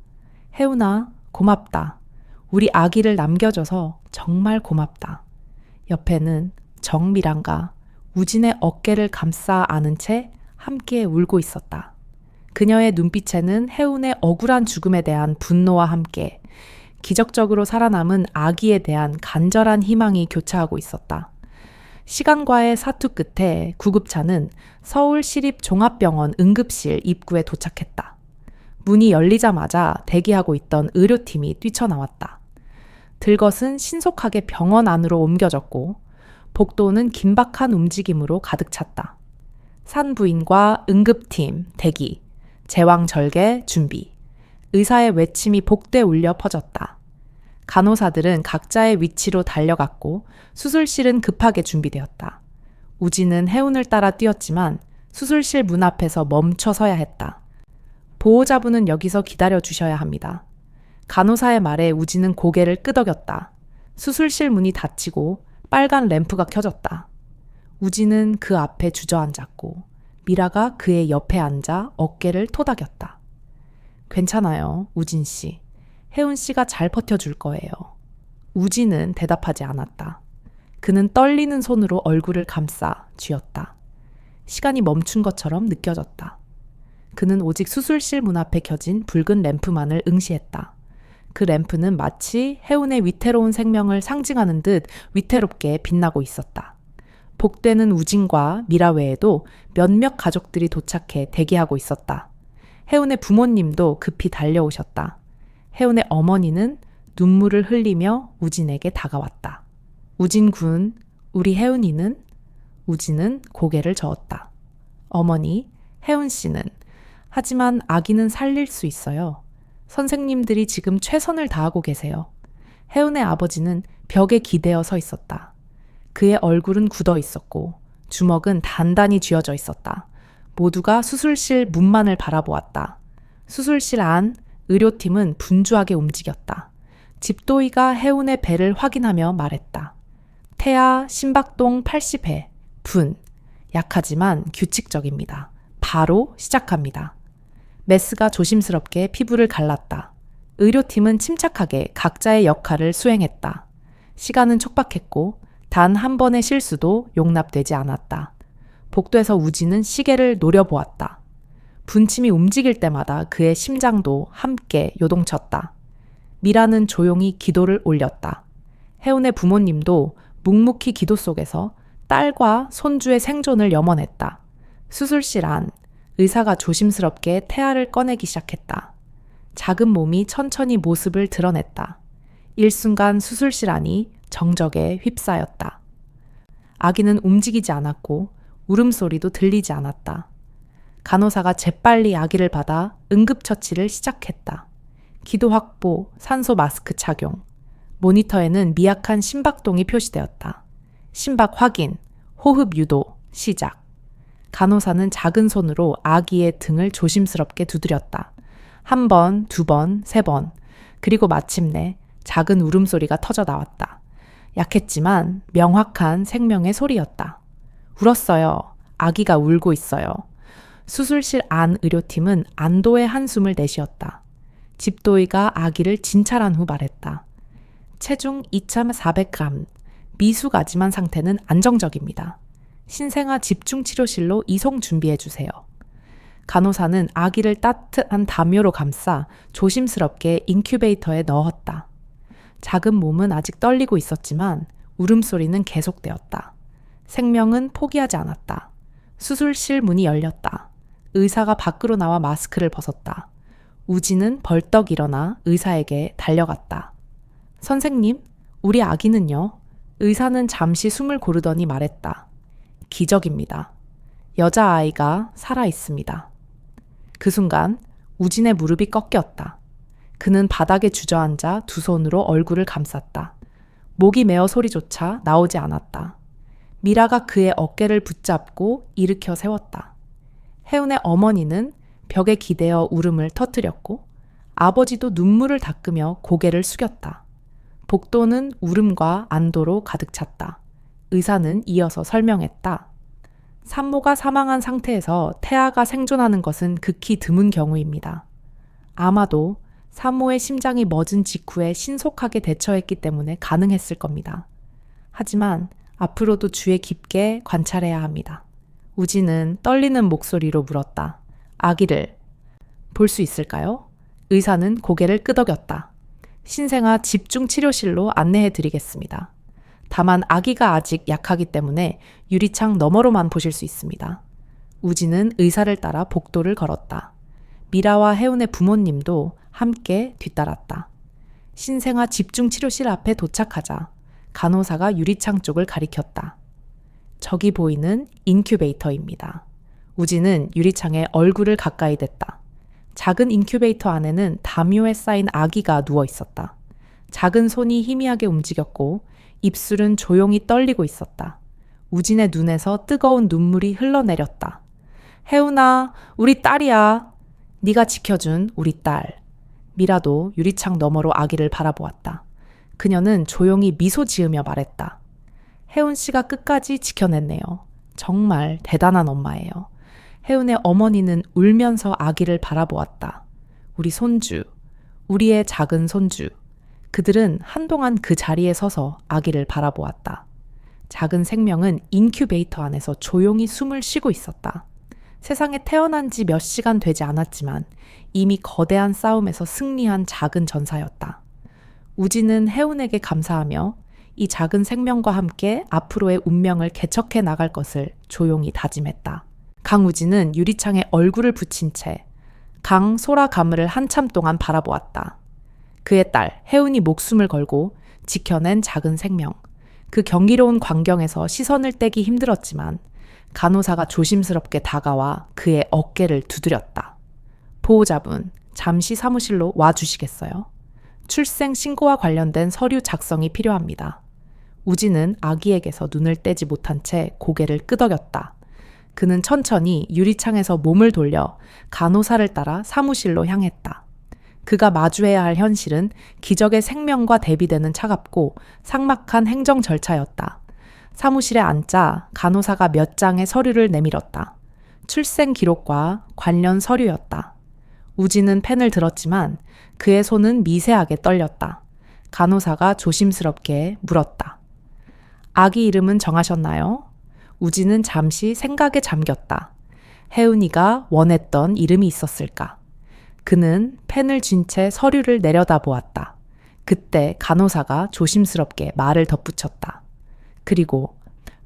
혜운아, 고맙다. 우리 아기를 남겨줘서 정말 고맙다. 옆에는 정미란과 우진의 어깨를 감싸 안은 채 함께 울고 있었다. 그녀의 눈빛에는 혜운의 억울한 죽음에 대한 분노와 함께 기적적으로 살아남은 아기에 대한 간절한 희망이 교차하고 있었다. 시간과의 사투 끝에 구급차는 서울시립종합병원 응급실 입구에 도착했다. 문이 열리자마자 대기하고 있던 의료팀이 뛰쳐나왔다. 들것은 신속하게 병원 안으로 옮겨졌고 복도는 긴박한 움직임으로 가득 찼다. 산부인과 응급팀 대기, 제왕절개 준비. 의사의 외침이 복대에 울려 퍼졌다. 간호사들은 각자의 위치로 달려갔고 수술실은 급하게 준비되었다. 우진은 혜운을 따라 뛰었지만 수술실 문 앞에서 멈춰 서야 했다. 보호자분은 여기서 기다려 주셔야 합니다. 간호사의 말에 우진은 고개를 끄덕였다. 수술실 문이 닫히고 빨간 램프가 켜졌다. 우진은 그 앞에 주저앉았고 미라가 그의 옆에 앉아 어깨를 토닥였다. 괜찮아요, 우진 씨. 혜운 씨가 잘 버텨줄 거예요. 우진은 대답하지 않았다. 그는 떨리는 손으로 얼굴을 감싸 쥐었다. 시간이 멈춘 것처럼 느껴졌다. 그는 오직 수술실 문 앞에 켜진 붉은 램프만을 응시했다. 그 램프는 마치 혜운의 위태로운 생명을 상징하는 듯 위태롭게 빛나고 있었다. 복되는 우진과 미라 외에도 몇몇 가족들이 도착해 대기하고 있었다. 혜운의 부모님도 급히 달려오셨다. 혜운의 어머니는 눈물을 흘리며 우진에게 다가왔다. 우진 군, 우리 혜운이는? 우진은 고개를 저었다. 어머니, 혜운 씨는? 하지만 아기는 살릴 수 있어요. 선생님들이 지금 최선을 다하고 계세요. 혜운의 아버지는 벽에 기대어 서 있었다. 그의 얼굴은 굳어 있었고 주먹은 단단히 쥐어져 있었다. 모두가 수술실 문만을 바라보았다. 수술실 안 의료팀은 분주하게 움직였다. 집도이가 혜운의 배를 확인하며 말했다. 태아 심박동 80회, 분. 약하지만 규칙적입니다. 바로 시작합니다. 메스가 조심스럽게 피부를 갈랐다. 의료팀은 침착하게 각자의 역할을 수행했다. 시간은 촉박했고 단 한 번의 실수도 용납되지 않았다. 복도에서 우진은 시계를 노려보았다. 분침이 움직일 때마다 그의 심장도 함께 요동쳤다. 미라는 조용히 기도를 올렸다. 혜운의 부모님도 묵묵히 기도 속에서 딸과 손주의 생존을 염원했다. 수술실 안 의사가 조심스럽게 태아를 꺼내기 시작했다. 작은 몸이 천천히 모습을 드러냈다. 일순간 수술실 안이 정적에 휩싸였다. 아기는 움직이지 않았고 울음소리도 들리지 않았다. 간호사가 재빨리 아기를 받아 응급처치를 시작했다. 기도 확보, 산소 마스크 착용. 모니터에는 미약한 심박동이 표시되었다. 심박 확인, 호흡 유도, 시작. 간호사는 작은 손으로 아기의 등을 조심스럽게 두드렸다. 한 번, 두 번, 세 번. 그리고 마침내 작은 울음소리가 터져 나왔다. 약했지만 명확한 생명의 소리였다. 울었어요. 아기가 울고 있어요. 수술실 안 의료팀은 안도의 한숨을 내쉬었다. 집도이가 아기를 진찰한 후 말했다. 체중 2,400g, 미숙아지만 상태는 안정적입니다. 신생아 집중치료실로 이송 준비해주세요. 간호사는 아기를 따뜻한 담요로 감싸 조심스럽게 인큐베이터에 넣었다. 작은 몸은 아직 떨리고 있었지만 울음소리는 계속되었다. 생명은 포기하지 않았다. 수술실 문이 열렸다. 의사가 밖으로 나와 마스크를 벗었다. 우진은 벌떡 일어나 의사에게 달려갔다. 선생님, 우리 아기는요? 의사는 잠시 숨을 고르더니 말했다. 기적입니다. 여자아이가 살아 있습니다. 그 순간 우진의 무릎이 꺾였다. 그는 바닥에 주저앉아 두 손으로 얼굴을 감쌌다. 목이 메어 소리조차 나오지 않았다. 미라가 그의 어깨를 붙잡고 일으켜 세웠다. 혜운의 어머니는 벽에 기대어 울음을 터뜨렸고 아버지도 눈물을 닦으며 고개를 숙였다. 복도는 울음과 안도로 가득 찼다. 의사는 이어서 설명했다. 산모가 사망한 상태에서 태아가 생존하는 것은 극히 드문 경우입니다. 아마도 산모의 심장이 멎은 직후에 신속하게 대처했기 때문에 가능했을 겁니다. 하지만 앞으로도 주의 깊게 관찰해야 합니다. 우진은 떨리는 목소리로 물었다. 아기를 볼 수 있을까요? 의사는 고개를 끄덕였다. 신생아 집중치료실로 안내해 드리겠습니다. 다만 아기가 아직 약하기 때문에 유리창 너머로만 보실 수 있습니다. 우진은 의사를 따라 복도를 걸었다. 미라와 혜운의 부모님도 함께 뒤따랐다. 신생아 집중치료실 앞에 도착하자 간호사가 유리창 쪽을 가리켰다. 저기 보이는 인큐베이터입니다. 우진은 유리창에 얼굴을 가까이 댔다. 작은 인큐베이터 안에는 담요에 쌓인 아기가 누워 있었다. 작은 손이 희미하게 움직였고 입술은 조용히 떨리고 있었다. 우진의 눈에서 뜨거운 눈물이 흘러내렸다. 혜운아, 우리 딸이야. 네가 지켜준 우리 딸. 미라도 유리창 너머로 아기를 바라보았다. 그녀는 조용히 미소 지으며 말했다. 혜운 씨가 끝까지 지켜냈네요. 정말 대단한 엄마예요. 혜운의 어머니는 울면서 아기를 바라보았다. 우리 손주, 우리의 작은 손주. 그들은 한동안 그 자리에 서서 아기를 바라보았다. 작은 생명은 인큐베이터 안에서 조용히 숨을 쉬고 있었다. 세상에 태어난 지 몇 시간 되지 않았지만 이미 거대한 싸움에서 승리한 작은 전사였다. 우진은 혜운에게 감사하며 이 작은 생명과 함께 앞으로의 운명을 개척해 나갈 것을 조용히 다짐했다. 강우진은 유리창에 얼굴을 붙인 채 강소라 가물을 한참 동안 바라보았다. 그의 딸 혜운이 목숨을 걸고 지켜낸 작은 생명. 그 경이로운 광경에서 시선을 떼기 힘들었지만 간호사가 조심스럽게 다가와 그의 어깨를 두드렸다. 보호자분, 잠시 사무실로 와주시겠어요? 출생 신고와 관련된 서류 작성이 필요합니다. 우진은 아기에게서 눈을 떼지 못한 채 고개를 끄덕였다. 그는 천천히 유리창에서 몸을 돌려 간호사를 따라 사무실로 향했다. 그가 마주해야 할 현실은 기적의 생명과 대비되는 차갑고 삭막한 행정 절차였다. 사무실에 앉자 간호사가 몇 장의 서류를 내밀었다. 출생 기록과 관련 서류였다. 우진은 펜을 들었지만 그의 손은 미세하게 떨렸다. 간호사가 조심스럽게 물었다. 아기 이름은 정하셨나요? 우진은 잠시 생각에 잠겼다. 혜은이가 원했던 이름이 있었을까? 그는 펜을 쥔 채 서류를 내려다보았다. 그때 간호사가 조심스럽게 말을 덧붙였다. 그리고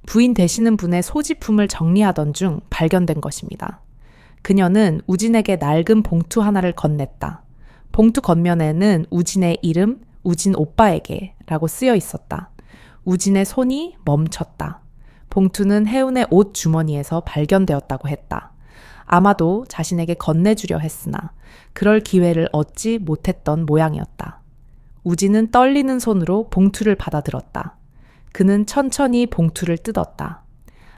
부인 되시는 분의 소지품을 정리하던 중 발견된 것입니다. 그녀는 우진에게 낡은 봉투 하나를 건넸다. 봉투 겉면에는 우진의 이름, 우진 오빠에게 라고 쓰여 있었다. 우진의 손이 멈췄다. 봉투는 혜운의 옷 주머니에서 발견되었다고 했다. 아마도 자신에게 건네주려 했으나 그럴 기회를 얻지 못했던 모양이었다. 우진은 떨리는 손으로 봉투를 받아들었다. 그는 천천히 봉투를 뜯었다.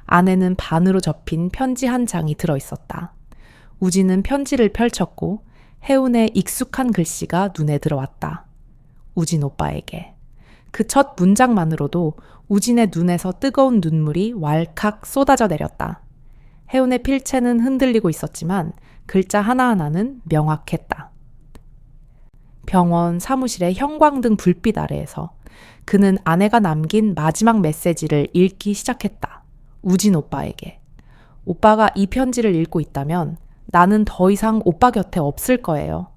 안에는 반으로 접힌 편지 한 장이 들어있었다. 우진은 편지를 펼쳤고 혜운의 익숙한 글씨가 눈에 들어왔다. 우진 오빠에게. 그 첫 문장만으로도 우진의 눈에서 뜨거운 눈물이 왈칵 쏟아져 내렸다. 혜운의 필체는 흔들리고 있었지만 글자 하나하나는 명확했다. 병원 사무실의 형광등 불빛 아래에서 그는 아내가 남긴 마지막 메시지를 읽기 시작했다. 우진 오빠에게. 오빠가 이 편지를 읽고 있다면 나는 더 이상 오빠 곁에 없을 거예요.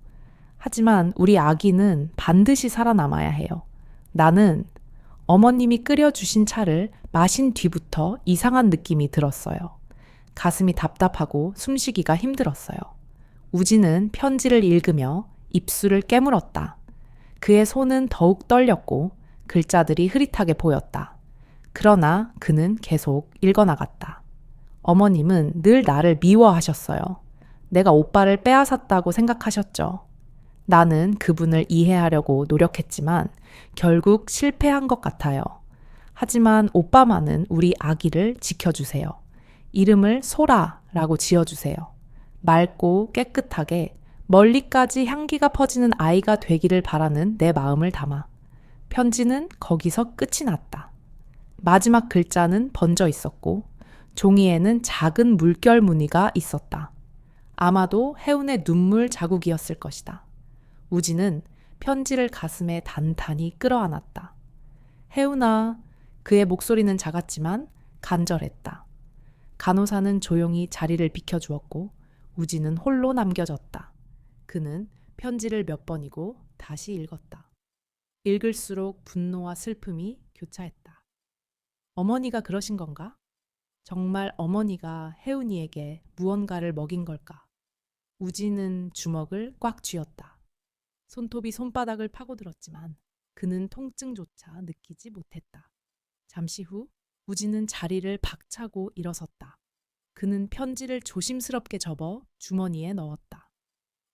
하지만 우리 아기는 반드시 살아남아야 해요. 나는 어머님이 끓여주신 차를 마신 뒤부터 이상한 느낌이 들었어요. 가슴이 답답하고 숨쉬기가 힘들었어요. 우진은 편지를 읽으며 입술을 깨물었다. 그의 손은 더욱 떨렸고 글자들이 흐릿하게 보였다. 그러나 그는 계속 읽어나갔다. 어머님은 늘 나를 미워하셨어요. 내가 오빠를 빼앗았다고 생각하셨죠. 나는 그분을 이해하려고 노력했지만 결국 실패한 것 같아요. 하지만 오빠만은 우리 아기를 지켜주세요. 이름을 소라라고 지어주세요. 맑고 깨끗하게 멀리까지 향기가 퍼지는 아이가 되기를 바라는 내 마음을 담아. 편지는 거기서 끝이 났다. 마지막 글자는 번져 있었고 종이에는 작은 물결 무늬가 있었다. 아마도 혜운의 눈물 자국이었을 것이다. 우진은 편지를 가슴에 단단히 끌어안았다. 혜운아, 그의 목소리는 작았지만 간절했다. 간호사는 조용히 자리를 비켜주었고 우진은 홀로 남겨졌다. 그는 편지를 몇 번이고 다시 읽었다. 읽을수록 분노와 슬픔이 교차했다. 어머니가 그러신 건가? 정말 어머니가 혜운이에게 무언가를 먹인 걸까? 우진은 주먹을 꽉 쥐었다. 손톱이 손바닥을 파고들었지만 그는 통증조차 느끼지 못했다. 잠시 후 우진은 자리를 박차고 일어섰다. 그는 편지를 조심스럽게 접어 주머니에 넣었다.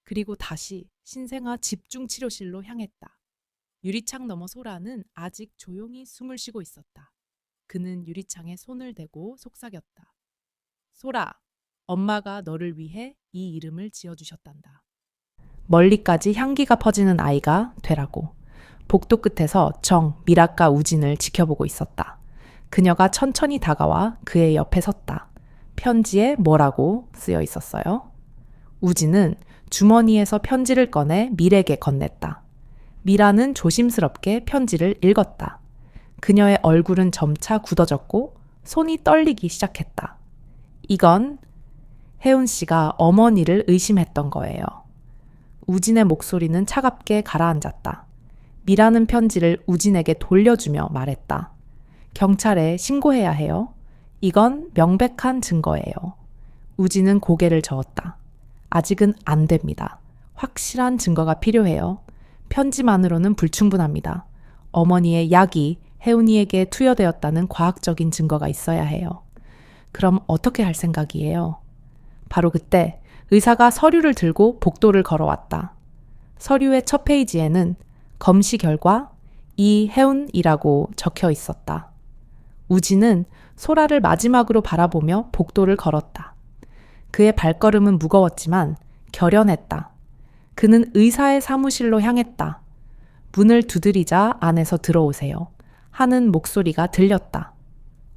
그리고 다시 신생아 집중치료실로 향했다. 유리창 너머 소라는 아직 조용히 숨을 쉬고 있었다. 그는 유리창에 손을 대고 속삭였다. 소라, 엄마가 너를 위해 이 이름을 지어주셨단다. 멀리까지 향기가 퍼지는 아이가 되라고. 복도 끝에서 미라과 우진을 지켜보고 있었다. 그녀가 천천히 다가와 그의 옆에 섰다. 편지에 뭐라고 쓰여 있었어요? 우진은 주머니에서 편지를 꺼내 밀에게 건넸다. 미라는 조심스럽게 편지를 읽었다. 그녀의 얼굴은 점차 굳어졌고 손이 떨리기 시작했다. 이건 혜운 씨가 어머니를 의심했던 거예요. 우진의 목소리는 차갑게 가라앉았다. 미라는 편지를 우진에게 돌려주며 말했다. 경찰에 신고해야 해요. 이건 명백한 증거예요. 우진은 고개를 저었다. 아직은 안 됩니다. 확실한 증거가 필요해요. 편지만으로는 불충분합니다. 어머니의 약이 혜운이에게 투여되었다는 과학적인 증거가 있어야 해요. 그럼 어떻게 할 생각이에요? 바로 그때 의사가 서류를 들고 복도를 걸어왔다. 서류의 첫 페이지에는 검시 결과 이혜운이라고 적혀 있었다. 우진은 소라를 마지막으로 바라보며 복도를 걸었다. 그의 발걸음은 무거웠지만 결연했다. 그는 의사의 사무실로 향했다. 문을 두드리자 안에서 들어오세요. 하는 목소리가 들렸다.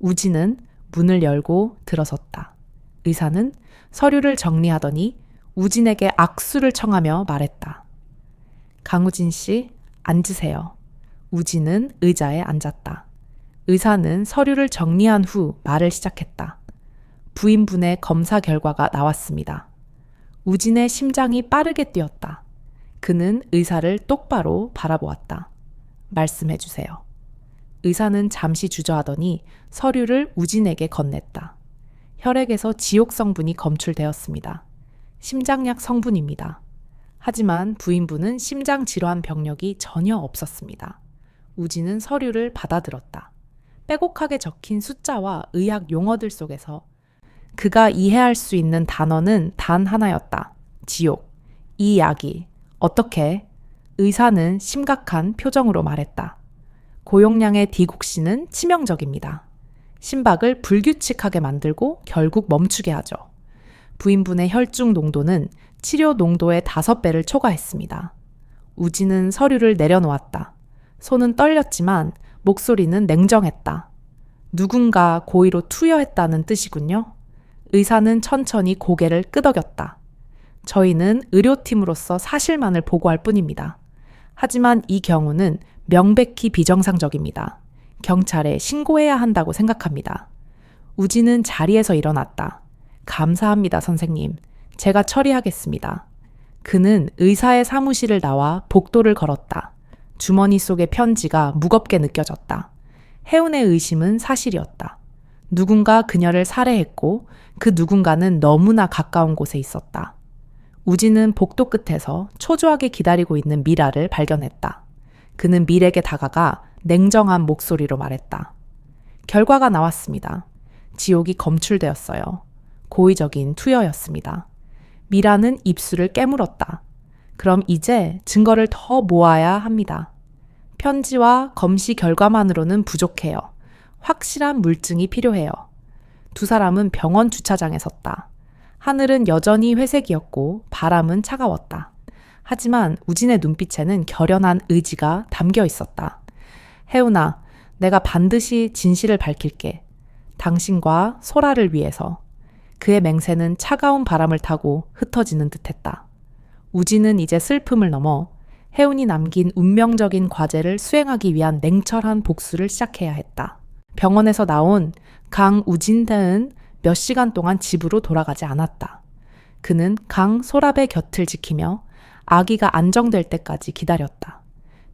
우진은 문을 열고 들어섰다. 의사는 서류를 정리하더니 우진에게 악수를 청하며 말했다. 강우진 씨, 앉으세요. 우진은 의자에 앉았다. 의사는 서류를 정리한 후 말을 시작했다. 부인분의 검사 결과가 나왔습니다. 우진의 심장이 빠르게 뛰었다. 그는 의사를 똑바로 바라보았다. 말씀해 주세요. 의사는 잠시 주저하더니 서류를 우진에게 건넸다. 혈액에서 지옥 성분이 검출되었습니다. 심장약 성분입니다. 하지만 부인분은 심장 질환 병력이 전혀 없었습니다. 우진은 서류를 받아들었다. 빼곡하게 적힌 숫자와 의학 용어들 속에서 그가 이해할 수 있는 단어는 단 하나였다. 지옥. 이 약이 어떻게? 의사는 심각한 표정으로 말했다. 고용량의 디곡신은 치명적입니다. 심박을 불규칙하게 만들고 결국 멈추게 하죠. 부인분의 혈중 농도는 치료 농도의 5배를 초과했습니다. 우진은 서류를 내려놓았다. 손은 떨렸지만 목소리는 냉정했다. 누군가 고의로 투여했다는 뜻이군요. 의사는 천천히 고개를 끄덕였다. 저희는 의료팀으로서 사실만을 보고할 뿐입니다. 하지만 이 경우는 명백히 비정상적입니다. 경찰에 신고해야 한다고 생각합니다. 우진은 자리에서 일어났다. 감사합니다, 선생님. 제가 처리하겠습니다. 그는 의사의 사무실을 나와 복도를 걸었다. 주머니 속의 편지가 무겁게 느껴졌다. 혜운의 의심은 사실이었다. 누군가 그녀를 살해했고 그 누군가는 너무나 가까운 곳에 있었다. 우진은 복도 끝에서 초조하게 기다리고 있는 미라를 발견했다. 그는 밀에게 다가가 냉정한 목소리로 말했다. 결과가 나왔습니다. 지옥이 검출되었어요. 고의적인 투여였습니다. 미라는 입술을 깨물었다. 그럼 이제 증거를 더 모아야 합니다. 편지와 검시 결과만으로는 부족해요. 확실한 물증이 필요해요. 두 사람은 병원 주차장에 섰다. 하늘은 여전히 회색이었고 바람은 차가웠다. 하지만 우진의 눈빛에는 결연한 의지가 담겨 있었다. 혜운아, 내가 반드시 진실을 밝힐게. 당신과 소라를 위해서. 그의 맹세는 차가운 바람을 타고 흩어지는 듯했다. 우진은 이제 슬픔을 넘어 혜운이 남긴 운명적인 과제를 수행하기 위한 냉철한 복수를 시작해야 했다. 병원에서 나온 강우진은 몇 시간 동안 집으로 돌아가지 않았다. 그는 강소랍의 곁을 지키며 아기가 안정될 때까지 기다렸다.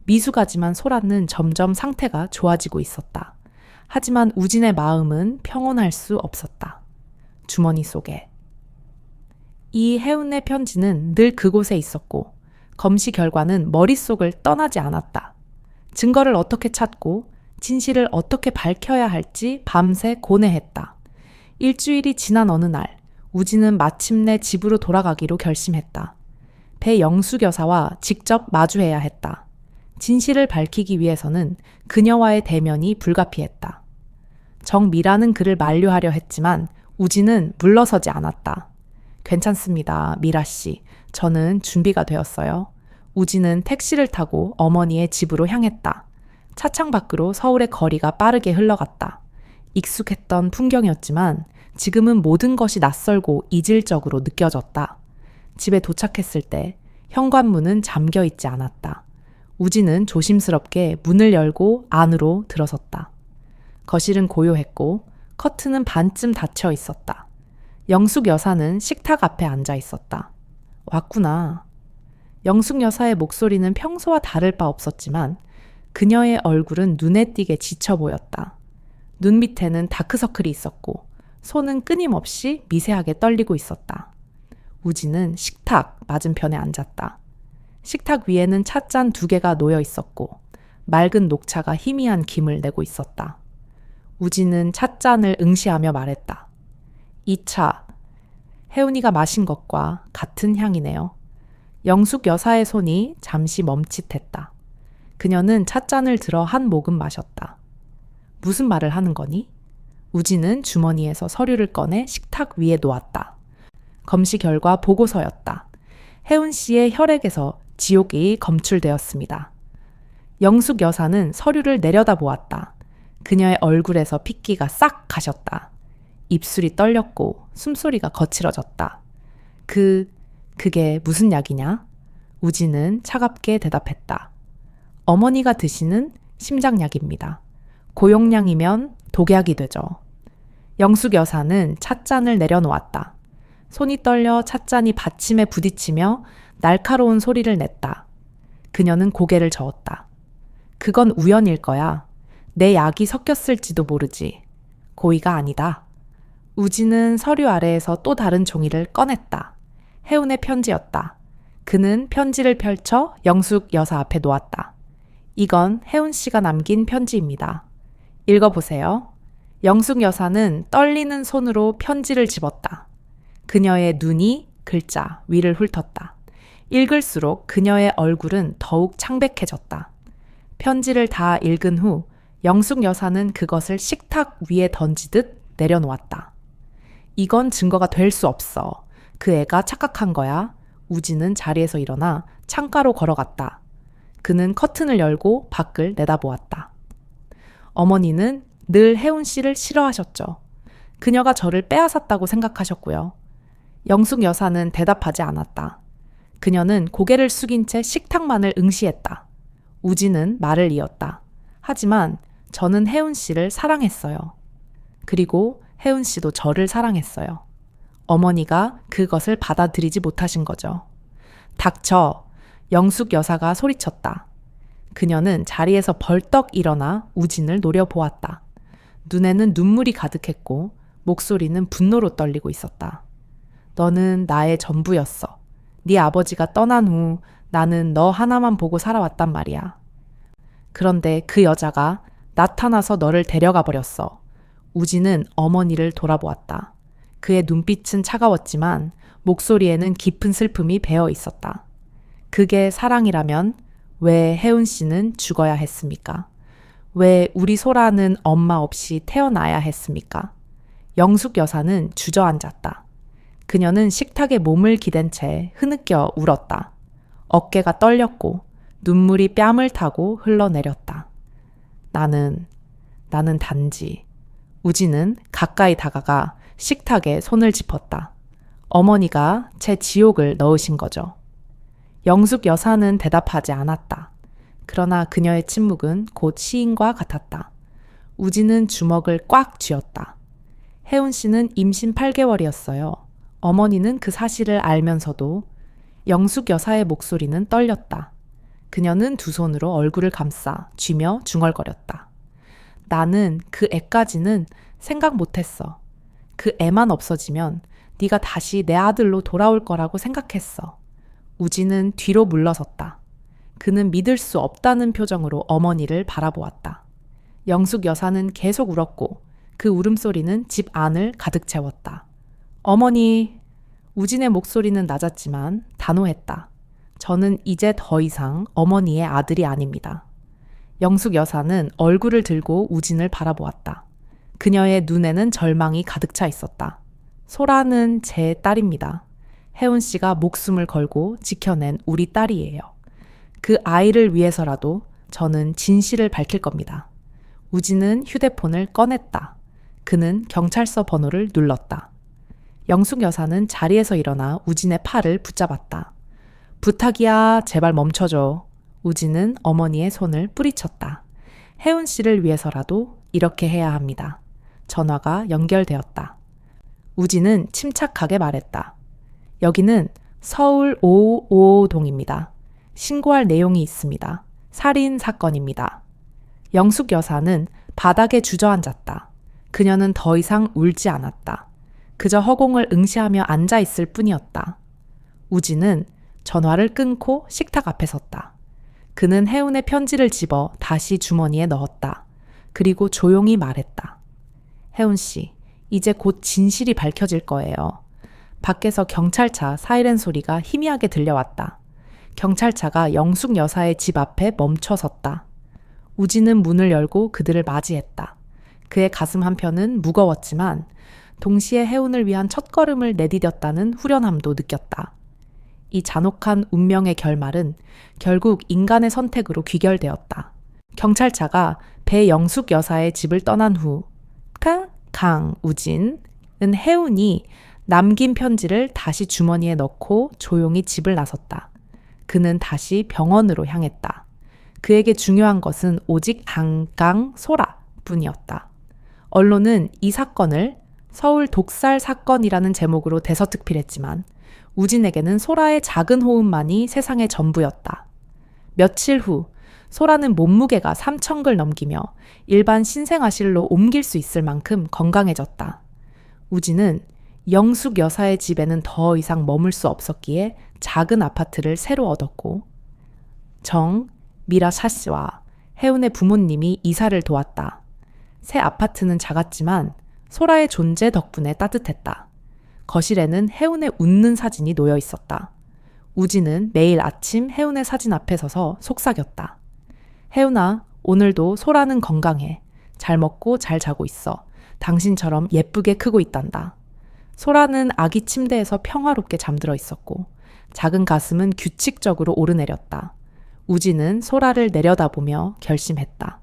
미숙하지만 소라는 점점 상태가 좋아지고 있었다. 하지만 우진의 마음은 평온할 수 없었다. 주머니 속에. 이 혜운의 편지는 늘 그곳에 있었고 검시 결과는 머릿속을 떠나지 않았다. 증거를 어떻게 찾고 진실을 어떻게 밝혀야 할지 밤새 고뇌했다. 일주일이 지난 어느 날 우진은 마침내 집으로 돌아가기로 결심했다. 배영숙 여사와 직접 마주해야 했다. 진실을 밝히기 위해서는 그녀와의 대면이 불가피했다. 정미라는 그를 만류하려 했지만 우진은 물러서지 않았다. 괜찮습니다, 미라 씨. 저는 준비가 되었어요. 우진은 택시를 타고 어머니의 집으로 향했다. 차창 밖으로 서울의 거리가 빠르게 흘러갔다. 익숙했던 풍경이었지만 지금은 모든 것이 낯설고 이질적으로 느껴졌다. 집에 도착했을 때 현관문은 잠겨 있지 않았다. 우진은 조심스럽게 문을 열고 안으로 들어섰다. 거실은 고요했고 커튼은 반쯤 닫혀 있었다. 영숙 여사는 식탁 앞에 앉아 있었다. 왔구나. 영숙 여사의 목소리는 평소와 다를 바 없었지만 그녀의 얼굴은 눈에 띄게 지쳐 보였다. 눈 밑에는 다크서클이 있었고 손은 끊임없이 미세하게 떨리고 있었다. 우진은 식탁 맞은편에 앉았다. 식탁 위에는 찻잔 2개가 놓여 있었고 맑은 녹차가 희미한 김을 내고 있었다. 우진은 찻잔을 응시하며 말했다. 이 차, 혜운이가 마신 것과 같은 향이네요. 영숙 여사의 손이 잠시 멈칫했다. 그녀는 찻잔을 들어 한 모금 마셨다. 무슨 말을 하는 거니? 우진은 주머니에서 서류를 꺼내 식탁 위에 놓았다. 검시 결과 보고서였다. 혜운 씨의 혈액에서 지옥이 검출되었습니다. 영숙 여사는 서류를 내려다보았다. 그녀의 얼굴에서 핏기가 싹 가셨다. 입술이 떨렸고 숨소리가 거칠어졌다. 그게 무슨 약이냐? 우진은 차갑게 대답했다. 어머니가 드시는 심장약입니다. 고용량이면 독약이 되죠. 영숙 여사는 찻잔을 내려놓았다. 손이 떨려 찻잔이 받침에 부딪히며 날카로운 소리를 냈다. 그녀는 고개를 저었다. 그건 우연일 거야. 내 약이 섞였을지도 모르지. 고의가 아니다. 우진은 서류 아래에서 또 다른 종이를 꺼냈다. 혜운의 편지였다. 그는 편지를 펼쳐 영숙 여사 앞에 놓았다. 이건 혜운 씨가 남긴 편지입니다. 읽어보세요. 영숙 여사는 떨리는 손으로 편지를 집었다. 그녀의 눈이 글자 위를 훑었다. 읽을수록 그녀의 얼굴은 더욱 창백해졌다. 편지를 다 읽은 후 영숙 여사는 그것을 식탁 위에 던지듯 내려놓았다. 이건 증거가 될 수 없어. 그 애가 착각한 거야. 우진은 자리에서 일어나 창가로 걸어갔다. 그는 커튼을 열고 밖을 내다보았다. 어머니는 늘 혜운 씨를 싫어하셨죠. 그녀가 저를 빼앗았다고 생각하셨고요. 영숙 여사는 대답하지 않았다. 그녀는 고개를 숙인 채 식탁만을 응시했다. 우진은 말을 이었다. 하지만 저는 혜운 씨를 사랑했어요. 그리고 혜운 씨도 저를 사랑했어요. 어머니가 그것을 받아들이지 못하신 거죠. 닥쳐! 영숙 여사가 소리쳤다. 그녀는 자리에서 벌떡 일어나 우진을 노려보았다. 눈에는 눈물이 가득했고 목소리는 분노로 떨리고 있었다. 너는 나의 전부였어. 네 아버지가 떠난 후 나는 너 하나만 보고 살아왔단 말이야. 그런데 그 여자가 나타나서 너를 데려가 버렸어. 우진은 어머니를 돌아보았다. 그의 눈빛은 차가웠지만 목소리에는 깊은 슬픔이 배어 있었다. 그게 사랑이라면 왜 혜운 씨는 죽어야 했습니까? 왜 우리 소라는 엄마 없이 태어나야 했습니까? 영숙 여사는 주저앉았다. 그녀는 식탁에 몸을 기댄 채 흐느껴 울었다. 어깨가 떨렸고 눈물이 뺨을 타고 흘러내렸다. 나는 단지. 우진은 가까이 다가가 식탁에 손을 짚었다. 어머니가 제 지옥을 넣으신 거죠. 영숙 여사는 대답하지 않았다. 그러나 그녀의 침묵은 곧 시인과 같았다. 우진은 주먹을 꽉 쥐었다. 혜운 씨는 임신 8개월이었어요. 어머니는 그 사실을 알면서도 영숙 여사의 목소리는 떨렸다. 그녀는 두 손으로 얼굴을 감싸 쥐며 중얼거렸다. 나는 그 애까지는 생각 못했어. 그 애만 없어지면 네가 다시 내 아들로 돌아올 거라고 생각했어. 우진은 뒤로 물러섰다. 그는 믿을 수 없다는 표정으로 어머니를 바라보았다. 영숙 여사는 계속 울었고 그 울음소리는 집 안을 가득 채웠다. 어머니, 우진의 목소리는 낮았지만 단호했다. 저는 이제 더 이상 어머니의 아들이 아닙니다. 영숙 여사는 얼굴을 들고 우진을 바라보았다. 그녀의 눈에는 절망이 가득 차 있었다. 소라는 제 딸입니다. 혜운 씨가 목숨을 걸고 지켜낸 우리 딸이에요. 그 아이를 위해서라도 저는 진실을 밝힐 겁니다. 우진은 휴대폰을 꺼냈다. 그는 경찰서 번호를 눌렀다. 영숙 여사는 자리에서 일어나 우진의 팔을 붙잡았다. 부탁이야, 제발 멈춰줘. 우진은 어머니의 손을 뿌리쳤다. 혜운 씨를 위해서라도 이렇게 해야 합니다. 전화가 연결되었다. 우진은 침착하게 말했다. 여기는 서울 555동입니다. 신고할 내용이 있습니다. 살인 사건입니다. 영숙 여사는 바닥에 주저앉았다. 그녀는 더 이상 울지 않았다. 그저 허공을 응시하며 앉아있을 뿐이었다. 우진은 전화를 끊고 식탁 앞에 섰다. 그는 혜운의 편지를 집어 다시 주머니에 넣었다. 그리고 조용히 말했다. 혜운 씨, 이제 곧 진실이 밝혀질 거예요. 밖에서 경찰차 사이렌 소리가 희미하게 들려왔다. 경찰차가 영숙 여사의 집 앞에 멈춰 섰다. 우진은 문을 열고 그들을 맞이했다. 그의 가슴 한편은 무거웠지만 동시에 혜운을 위한 첫걸음을 내디뎠다는 후련함도 느꼈다. 이 잔혹한 운명의 결말은 결국 인간의 선택으로 귀결되었다. 경찰차가 배영숙 여사의 집을 떠난 후 강우진은 혜운이 남긴 편지를 다시 주머니에 넣고 조용히 집을 나섰다. 그는 다시 병원으로 향했다. 그에게 중요한 것은 오직 소라 뿐이었다. 언론은 이 사건을 서울 독살 사건이라는 제목으로 대서특필했지만 우진에게는 소라의 작은 호흡만이 세상의 전부였다. 며칠 후 소라는 몸무게가 3,000g 넘기며 일반 신생아실로 옮길 수 있을 만큼 건강해졌다. 우진은 영숙 여사의 집에는 더 이상 머물 수 없었기에 작은 아파트를 새로 얻었고 미라샤 씨와 혜운의 부모님이 이사를 도왔다. 새 아파트는 작았지만 소라의 존재 덕분에 따뜻했다. 거실에는 혜운의 웃는 사진이 놓여 있었다. 우진은 매일 아침 혜운의 사진 앞에 서서 속삭였다. 혜운아, 오늘도 소라는 건강해. 잘 먹고 잘 자고 있어. 당신처럼 예쁘게 크고 있단다. 소라는 아기 침대에서 평화롭게 잠들어 있었고 작은 가슴은 규칙적으로 오르내렸다. 우진은 소라를 내려다보며 결심했다.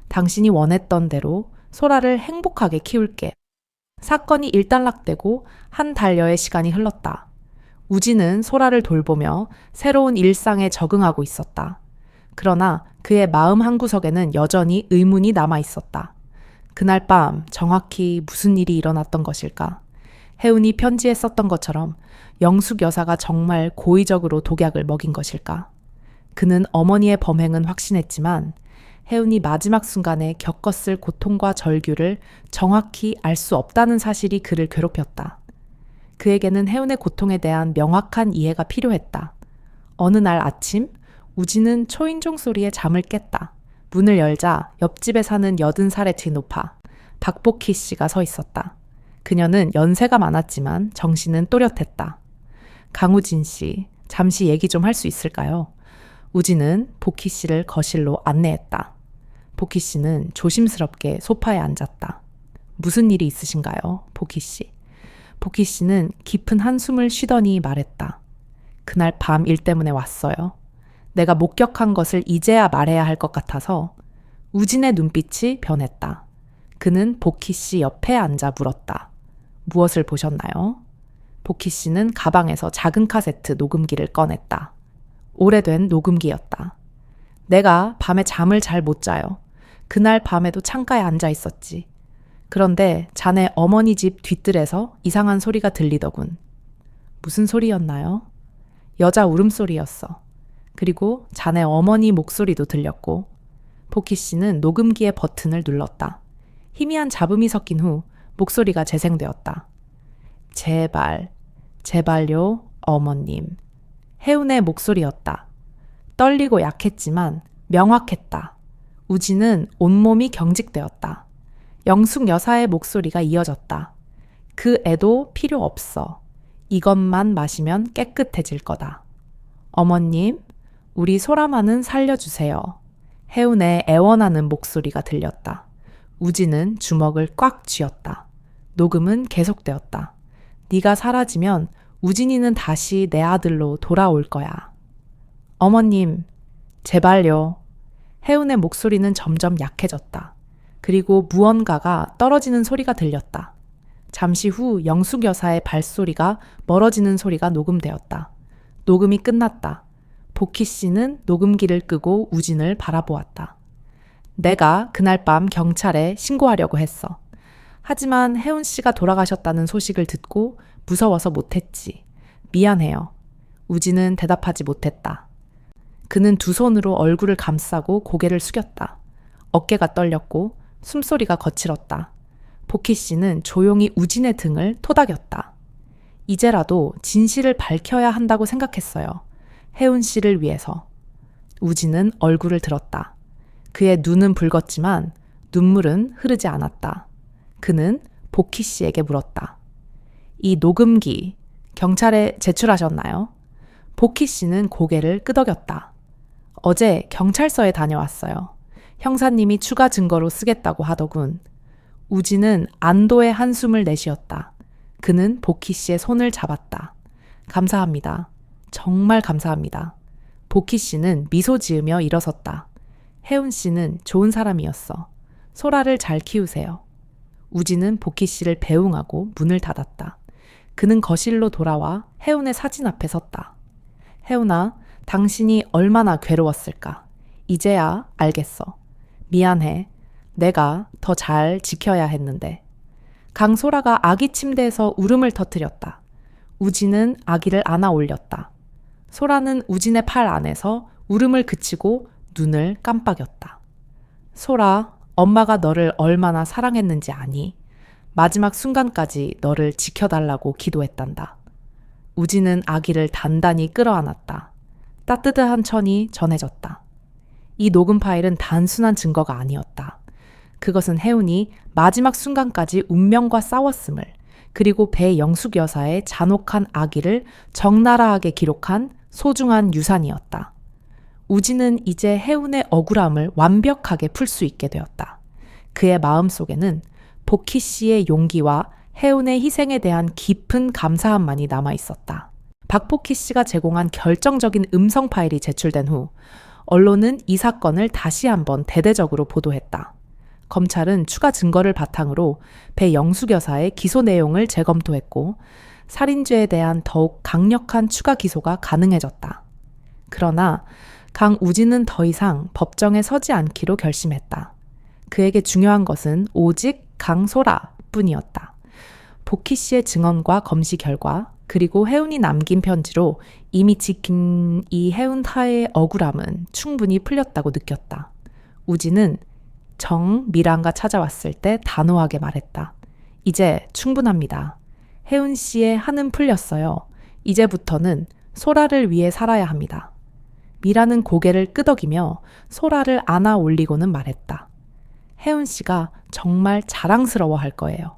당신이 원했던 대로 소라를 행복하게 키울게. 사건이 일단락되고 한 달여의 시간이 흘렀다. 우진은 소라를 돌보며 새로운 일상에 적응하고 있었다. 그러나 그의 마음 한구석에는 여전히 의문이 남아 있었다. 그날 밤 정확히 무슨 일이 일어났던 것일까? 혜운이 편지에 썼던 것처럼 영숙 여사가 정말 고의적으로 독약을 먹인 것일까? 그는 어머니의 범행은 확신했지만 혜운이 마지막 순간에 겪었을 고통과 절규를 정확히 알 수 없다는 사실이 그를 괴롭혔다. 그에게는 혜운의 고통에 대한 명확한 이해가 필요했다. 어느 날 아침 우진은 초인종 소리에 잠을 깼다. 문을 열자 옆집에 사는 80살의 뒤노파 박복희 씨가 서 있었다. 그녀는 연세가 많았지만 정신은 또렷했다. 강우진 씨, 잠시 얘기 좀 할 수 있을까요? 우진은 보키 씨를 거실로 안내했다. 보키 씨는 조심스럽게 소파에 앉았다. 무슨 일이 있으신가요, 보키 씨? 보키 씨는 깊은 한숨을 쉬더니 말했다. 그날 밤 일 때문에 왔어요. 내가 목격한 것을 이제야 말해야 할 것 같아서. 우진의 눈빛이 변했다. 그는 보키 씨 옆에 앉아 물었다. 무엇을 보셨나요? 보키 씨는 가방에서 작은 카세트 녹음기를 꺼냈다. 오래된 녹음기였다. 내가 밤에 잠을 잘 못 자요. 그날 밤에도 창가에 앉아 있었지. 그런데 자네 어머니 집 뒤뜰에서 이상한 소리가 들리더군. 무슨 소리였나요? 여자 울음소리였어. 그리고 자네 어머니 목소리도 들렸고. 보키 씨는 녹음기의 버튼을 눌렀다. 희미한 잡음이 섞인 후 목소리가 재생되었다. 제발, 제발요, 어머님. 혜운의 목소리였다. 떨리고 약했지만 명확했다. 우진은 온몸이 경직되었다. 영숙 여사의 목소리가 이어졌다. 그 애도 필요 없어. 이것만 마시면 깨끗해질 거다. 어머님, 우리 소라마는 살려주세요. 혜운의 애원하는 목소리가 들렸다. 우진은 주먹을 꽉 쥐었다. 녹음은 계속되었다. 네가 사라지면 우진이는 다시 내 아들로 돌아올 거야. 어머님, 제발요. 혜운의 목소리는 점점 약해졌다. 그리고 무언가가 떨어지는 소리가 들렸다. 잠시 후 영숙 여사의 발소리가 멀어지는 소리가 녹음되었다. 녹음이 끝났다. 보키 씨는 녹음기를 끄고 우진을 바라보았다. 내가 그날 밤 경찰에 신고하려고 했어. 하지만 혜운 씨가 돌아가셨다는 소식을 듣고 무서워서 못했지. 미안해요. 우진은 대답하지 못했다. 그는 두 손으로 얼굴을 감싸고 고개를 숙였다. 어깨가 떨렸고 숨소리가 거칠었다. 보키 씨는 조용히 우진의 등을 토닥였다. 이제라도 진실을 밝혀야 한다고 생각했어요. 혜운 씨를 위해서. 우진은 얼굴을 들었다. 그의 눈은 붉었지만 눈물은 흐르지 않았다. 그는 보키 씨에게 물었다. 이 녹음기 경찰에 제출하셨나요? 보키 씨는 고개를 끄덕였다. 어제 경찰서에 다녀왔어요. 형사님이 추가 증거로 쓰겠다고 하더군. 우진은 안도의 한숨을 내쉬었다. 그는 보키 씨의 손을 잡았다. 감사합니다. 정말 감사합니다. 보키 씨는 미소 지으며 일어섰다. 혜운 씨는 좋은 사람이었어. 소라를 잘 키우세요. 우진은 보키 씨를 배웅하고 문을 닫았다. 그는 거실로 돌아와 혜운의 사진 앞에 섰다. 혜운아, 당신이 얼마나 괴로웠을까? 이제야 알겠어. 미안해. 내가 더 잘 지켜야 했는데. 강소라가 아기 침대에서 울음을 터뜨렸다. 우진은 아기를 안아 올렸다. 소라는 우진의 팔 안에서 울음을 그치고 눈을 깜빡였다. 소라, 엄마가 너를 얼마나 사랑했는지 아니? 마지막 순간까지 너를 지켜달라고 기도했단다. 우진은 아기를 단단히 끌어안았다. 따뜻한 천이 전해졌다. 이 녹음 파일은 단순한 증거가 아니었다. 그것은 혜운이 마지막 순간까지 운명과 싸웠음을, 그리고 배영숙 여사의 잔혹한 악의를 적나라하게 기록한 소중한 유산이었다. 우진은 이제 혜운의 억울함을 완벽하게 풀 수 있게 되었다. 그의 마음속에는 보키 씨의 용기와 혜운의 희생에 대한 깊은 감사함만이 남아 있었다. 박보키 씨가 제공한 결정적인 음성 파일이 제출된 후 언론은 이 사건을 다시 한번 대대적으로 보도했다. 검찰은 추가 증거를 바탕으로 배영숙 여사의 기소 내용을 재검토했고 살인죄에 대한 더욱 강력한 추가 기소가 가능해졌다. 그러나 강우진은 더 이상 법정에 서지 않기로 결심했다. 그에게 중요한 것은 오직 강소라 뿐이었다. 보키 씨의 증언과 검시 결과, 그리고 혜운이 남긴 편지로 이미 지킨 이 혜운 타의 억울함은 충분히 풀렸다고 느꼈다. 우진은 정미란가 찾아왔을 때 단호하게 말했다. 이제 충분합니다. 혜운 씨의 한은 풀렸어요. 이제부터는 소라를 위해 살아야 합니다. 미라는 고개를 끄덕이며 소라를 안아 올리고는 말했다. 혜운 씨가 정말 자랑스러워할 거예요.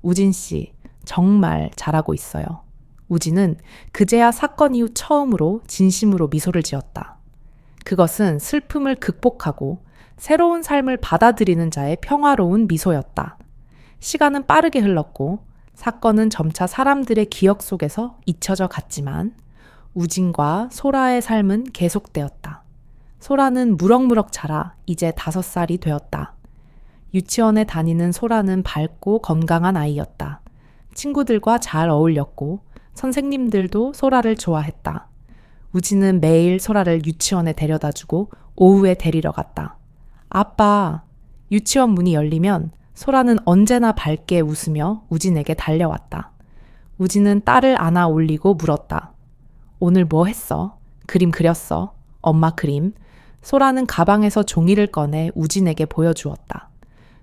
우진 씨, 정말 잘하고 있어요. 우진은 그제야 사건 이후 처음으로 진심으로 미소를 지었다. 그것은 슬픔을 극복하고 새로운 삶을 받아들이는 자의 평화로운 미소였다. 시간은 빠르게 흘렀고 사건은 점차 사람들의 기억 속에서 잊혀져 갔지만 우진과 소라의 삶은 계속되었다. 소라는 무럭무럭 자라 이제 5살이 되었다. 유치원에 다니는 소라는 밝고 건강한 아이였다. 친구들과 잘 어울렸고 선생님들도 소라를 좋아했다. 우진은 매일 소라를 유치원에 데려다주고 오후에 데리러 갔다. 아빠, 유치원 문이 열리면 소라는 언제나 밝게 웃으며 우진에게 달려왔다. 우진은 딸을 안아 올리고 물었다. 오늘 뭐 했어? 그림 그렸어? 엄마 그림? 소라는 가방에서 종이를 꺼내 우진에게 보여주었다.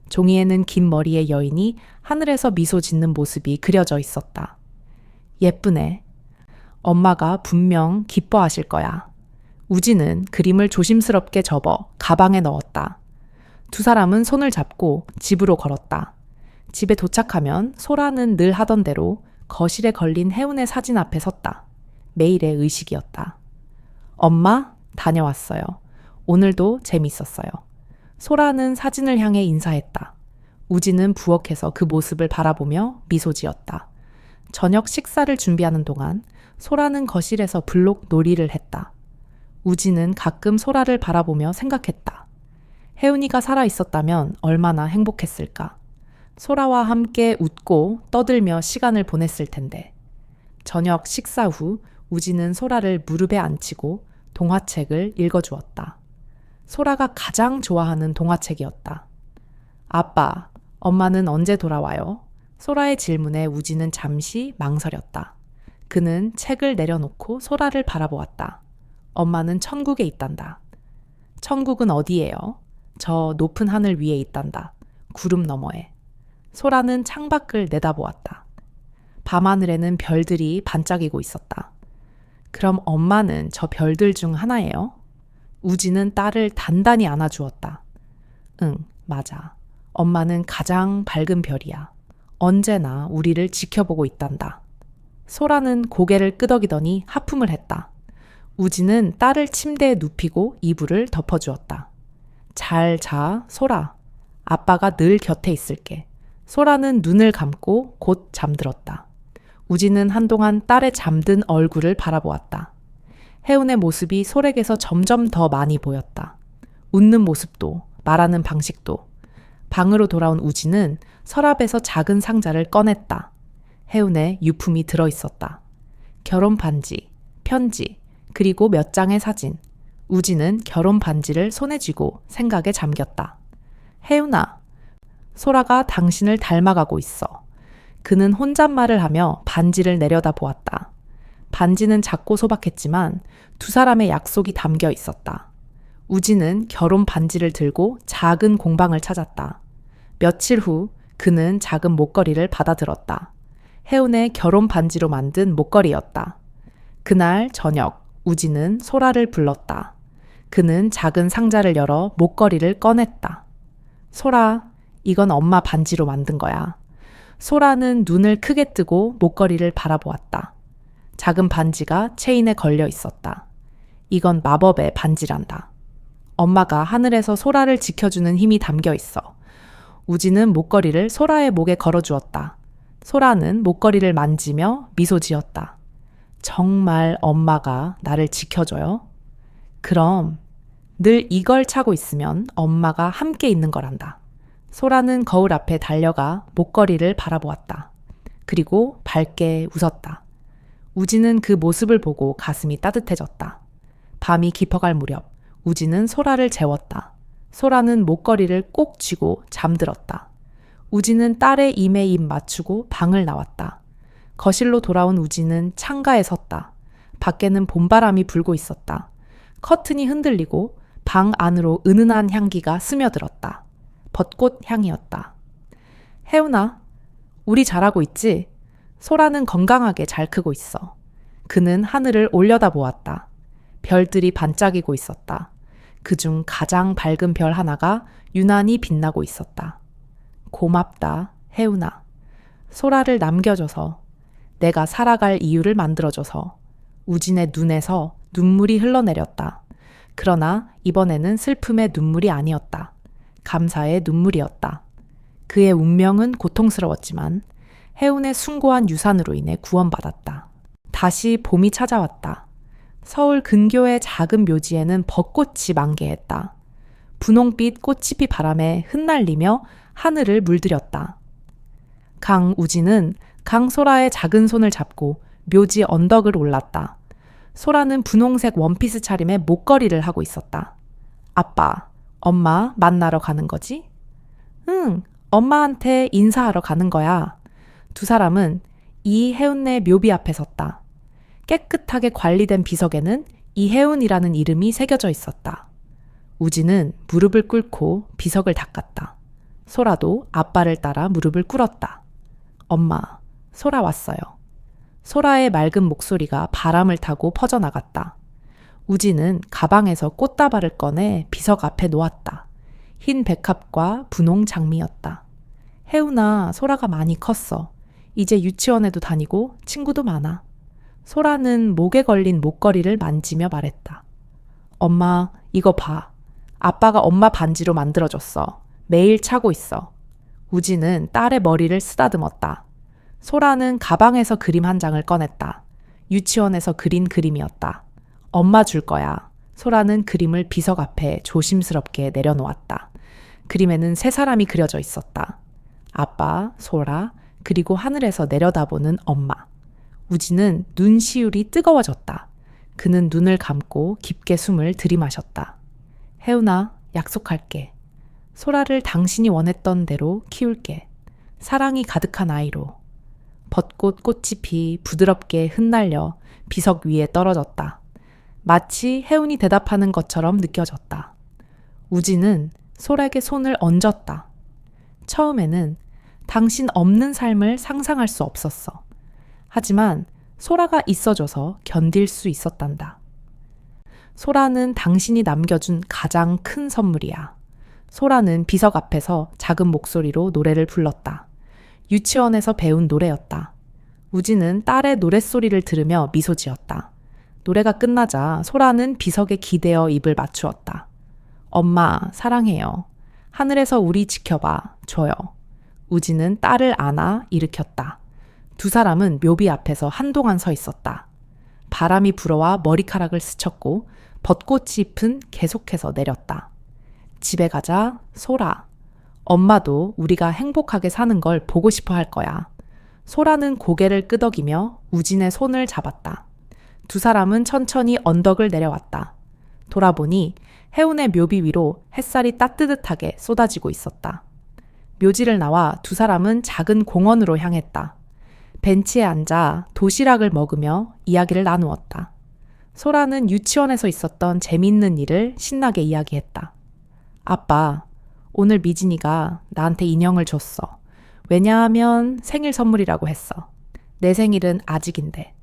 종이에는 긴 머리의 여인이 하늘에서 미소 짓는 모습이 그려져 있었다. 예쁘네. 엄마가 분명 기뻐하실 거야. 우진은 그림을 조심스럽게 접어 가방에 넣었다. 두 사람은 손을 잡고 집으로 걸었다. 집에 도착하면 소라는 늘 하던 대로 거실에 걸린 혜운의 사진 앞에 섰다. 매일의 의식이었다. 엄마, 다녀왔어요. 오늘도 재밌었어요. 소라는 사진을 향해 인사했다. 우진은 부엌에서 그 모습을 바라보며 미소 지었다. 저녁 식사를 준비하는 동안 소라는 거실에서 블록 놀이를 했다. 우진은 가끔 소라를 바라보며 생각했다. 혜운이가 살아있었다면 얼마나 행복했을까. 소라와 함께 웃고 떠들며 시간을 보냈을 텐데. 저녁 식사 후 우진은 소라를 무릎에 앉히고 동화책을 읽어주었다. 소라가 가장 좋아하는 동화책이었다. 아빠, 엄마는 언제 돌아와요? 소라의 질문에 우진은 잠시 망설였다. 그는 책을 내려놓고 소라를 바라보았다. 엄마는 천국에 있단다. 천국은 어디예요? 저 높은 하늘 위에 있단다. 구름 너머에. 소라는 창밖을 내다보았다. 밤하늘에는 별들이 반짝이고 있었다. 그럼 엄마는 저 별들 중 하나예요? 우진은 딸을 단단히 안아주었다. 응, 맞아. 엄마는 가장 밝은 별이야. 언제나 우리를 지켜보고 있단다. 소라는 고개를 끄덕이더니 하품을 했다. 우진은 딸을 침대에 눕히고 이불을 덮어주었다. 잘 자, 소라. 아빠가 늘 곁에 있을게. 소라는 눈을 감고 곧 잠들었다. 우진은 한동안 딸의 잠든 얼굴을 바라보았다. 혜운의 모습이 소래에서 점점 더 많이 보였다. 웃는 모습도, 말하는 방식도. 방으로 돌아온 우진은 서랍에서 작은 상자를 꺼냈다. 혜운의 유품이 들어있었다. 결혼 반지, 편지, 그리고 몇 장의 사진. 우진은 결혼 반지를 손에 쥐고 생각에 잠겼다. 혜운아, 소라가 당신을 닮아가고 있어. 그는 혼잣말을 하며 반지를 내려다 보았다. 반지는 작고 소박했지만 두 사람의 약속이 담겨 있었다. 우진은 결혼 반지를 들고 작은 공방을 찾았다. 며칠 후 그는 작은 목걸이를 받아들었다. 혜운의 결혼 반지로 만든 목걸이였다. 그날 저녁 우진은 소라를 불렀다. 그는 작은 상자를 열어 목걸이를 꺼냈다. 소라, 이건 엄마 반지로 만든 거야. 소라는 눈을 크게 뜨고 목걸이를 바라보았다. 작은 반지가 체인에 걸려 있었다. 이건 마법의 반지란다. 엄마가 하늘에서 소라를 지켜주는 힘이 담겨 있어. 우진은 목걸이를 소라의 목에 걸어주었다. 소라는 목걸이를 만지며 미소 지었다. 정말 엄마가 나를 지켜줘요? 그럼 늘 이걸 차고 있으면 엄마가 함께 있는 거란다. 소라는 거울 앞에 달려가 목걸이를 바라보았다. 그리고 밝게 웃었다. 우진은 그 모습을 보고 가슴이 따뜻해졌다. 밤이 깊어갈 무렵 우진은 소라를 재웠다. 소라는 목걸이를 꼭 쥐고 잠들었다. 우진은 딸의 입에 입 맞추고 방을 나왔다. 거실로 돌아온 우진은 창가에 섰다. 밖에는 봄바람이 불고 있었다. 커튼이 흔들리고 방 안으로 은은한 향기가 스며들었다. 벚꽃 향이었다. 혜운아, 우리 잘하고 있지? 소라는 건강하게 잘 크고 있어. 그는 하늘을 올려다보았다. 별들이 반짝이고 있었다. 그중 가장 밝은 별 하나가 유난히 빛나고 있었다. 고맙다, 혜운아. 소라를 남겨줘서. 내가 살아갈 이유를 만들어줘서. 우진의 눈에서 눈물이 흘러내렸다. 그러나 이번에는 슬픔의 눈물이 아니었다. 감사의 눈물이었다. 그의 운명은 고통스러웠지만 해운의 숭고한 유산으로 인해 구원받았다. 다시 봄이 찾아왔다. 서울 근교의 작은 묘지에는 벚꽃이 만개했다. 분홍빛 꽃잎이 바람에 흩날리며 하늘을 물들였다. 강우진은 강소라의 작은 손을 잡고 묘지 언덕을 올랐다. 소라는 분홍색 원피스 차림의 목걸이를 하고 있었다. 아빠, 엄마 만나러 가는 거지? 응, 엄마한테 인사하러 가는 거야. 두 사람은 이혜운네 묘비 앞에 섰다. 깨끗하게 관리된 비석에는 이혜운이라는 이름이 새겨져 있었다. 우진은 무릎을 꿇고 비석을 닦았다. 소라도 아빠를 따라 무릎을 꿇었다. 엄마, 소라 왔어요. 소라의 맑은 목소리가 바람을 타고 퍼져나갔다. 우진은 가방에서 꽃다발을 꺼내 비석 앞에 놓았다. 흰 백합과 분홍 장미였다. 혜운아, 소라가 많이 컸어. 이제 유치원에도 다니고 친구도 많아. 소라는 목에 걸린 목걸이를 만지며 말했다. 엄마, 이거 봐. 아빠가 엄마 반지로 만들어줬어. 매일 차고 있어. 우진은 딸의 머리를 쓰다듬었다. 소라는 가방에서 그림 한 장을 꺼냈다. 유치원에서 그린 그림이었다. 엄마 줄 거야. 소라는 그림을 비석 앞에 조심스럽게 내려놓았다. 그림에는 세 사람이 그려져 있었다. 아빠, 소라, 그리고 하늘에서 내려다보는 엄마. 우진은 눈시울이 뜨거워졌다. 그는 눈을 감고 깊게 숨을 들이마셨다. 혜운아, 약속할게. 소라를 당신이 원했던 대로 키울게. 사랑이 가득한 아이로. 벚꽃 꽃잎이 부드럽게 흩날려 비석 위에 떨어졌다. 마치 혜운이 대답하는 것처럼 느껴졌다. 우진은 소라에게 손을 얹었다. 처음에는 당신 없는 삶을 상상할 수 없었어. 하지만 소라가 있어줘서 견딜 수 있었단다. 소라는 당신이 남겨준 가장 큰 선물이야. 소라는 비석 앞에서 작은 목소리로 노래를 불렀다. 유치원에서 배운 노래였다. 우진은 딸의 노랫소리를 들으며 미소 지었다. 노래가 끝나자 소라는 비석에 기대어 입을 맞추었다. 엄마, 사랑해요. 하늘에서 우리 지켜봐, 줘요. 우진은 딸을 안아 일으켰다. 두 사람은 묘비 앞에서 한동안 서 있었다. 바람이 불어와 머리카락을 스쳤고 벚꽃잎은 계속해서 내렸다. 집에 가자, 소라. 엄마도 우리가 행복하게 사는 걸 보고 싶어 할 거야. 소라는 고개를 끄덕이며 우진의 손을 잡았다. 두 사람은 천천히 언덕을 내려왔다. 돌아보니 해운의 묘비 위로 햇살이 따뜻하게 쏟아지고 있었다. 묘지를 나와 두 사람은 작은 공원으로 향했다. 벤치에 앉아 도시락을 먹으며 이야기를 나누었다. 소라는 유치원에서 있었던 재미있는 일을 신나게 이야기했다. 아빠, 오늘 미진이가 나한테 인형을 줬어. 왜냐하면 생일 선물이라고 했어. 내 생일은 아직인데.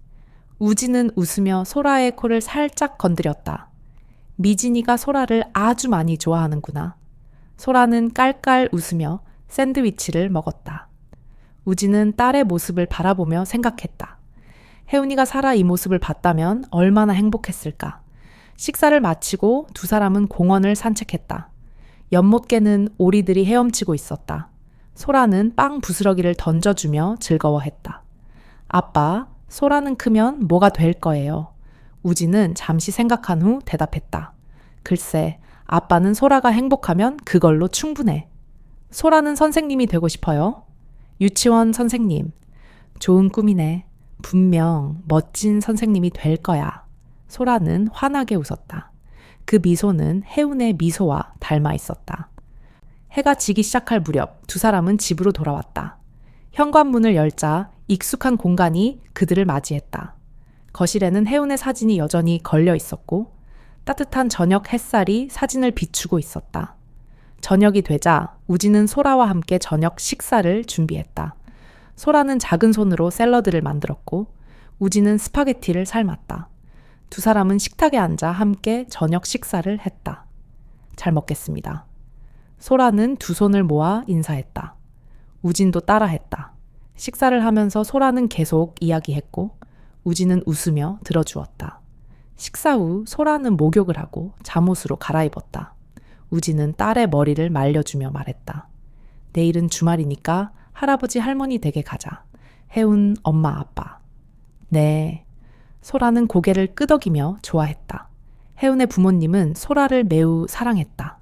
우진은 웃으며 소라의 코를 살짝 건드렸다. 미진이가 소라를 아주 많이 좋아하는구나. 소라는 깔깔 웃으며 샌드위치를 먹었다. 우진은 딸의 모습을 바라보며 생각했다. 혜운이가 살아 이 모습을 봤다면 얼마나 행복했을까. 식사를 마치고 두 사람은 공원을 산책했다. 연못개는 오리들이 헤엄치고 있었다. 소라는 빵 부스러기를 던져주며 즐거워했다. 아빠, 소라는 크면 뭐가 될 거예요. 우진은 잠시 생각한 후 대답했다. 글쎄, 아빠는 소라가 행복하면 그걸로 충분해. 소라는 선생님이 되고 싶어요. 유치원 선생님. 좋은 꿈이네. 분명 멋진 선생님이 될 거야. 소라는 환하게 웃었다. 그 미소는 해운의 미소와 닮아 있었다. 해가 지기 시작할 무렵 두 사람은 집으로 돌아왔다. 현관문을 열자 익숙한 공간이 그들을 맞이했다. 거실에는 해운의 사진이 여전히 걸려 있었고 따뜻한 저녁 햇살이 사진을 비추고 있었다. 저녁이 되자 우진은 소라와 함께 저녁 식사를 준비했다. 소라는 작은 손으로 샐러드를 만들었고 우진은 스파게티를 삶았다. 두 사람은 식탁에 앉아 함께 저녁 식사를 했다. 잘 먹겠습니다. 소라는 두 손을 모아 인사했다. 우진도 따라했다. 식사를 하면서 소라는 계속 이야기했고 우진은 웃으며 들어주었다. 식사 후 소라는 목욕을 하고 잠옷으로 갈아입었다. 우진은 딸의 머리를 말려주며 말했다. 내일은 주말이니까 할아버지 할머니 댁에 가자. 혜운 엄마 아빠. 네. 소라는 고개를 끄덕이며 좋아했다. 혜운의 부모님은 소라를 매우 사랑했다.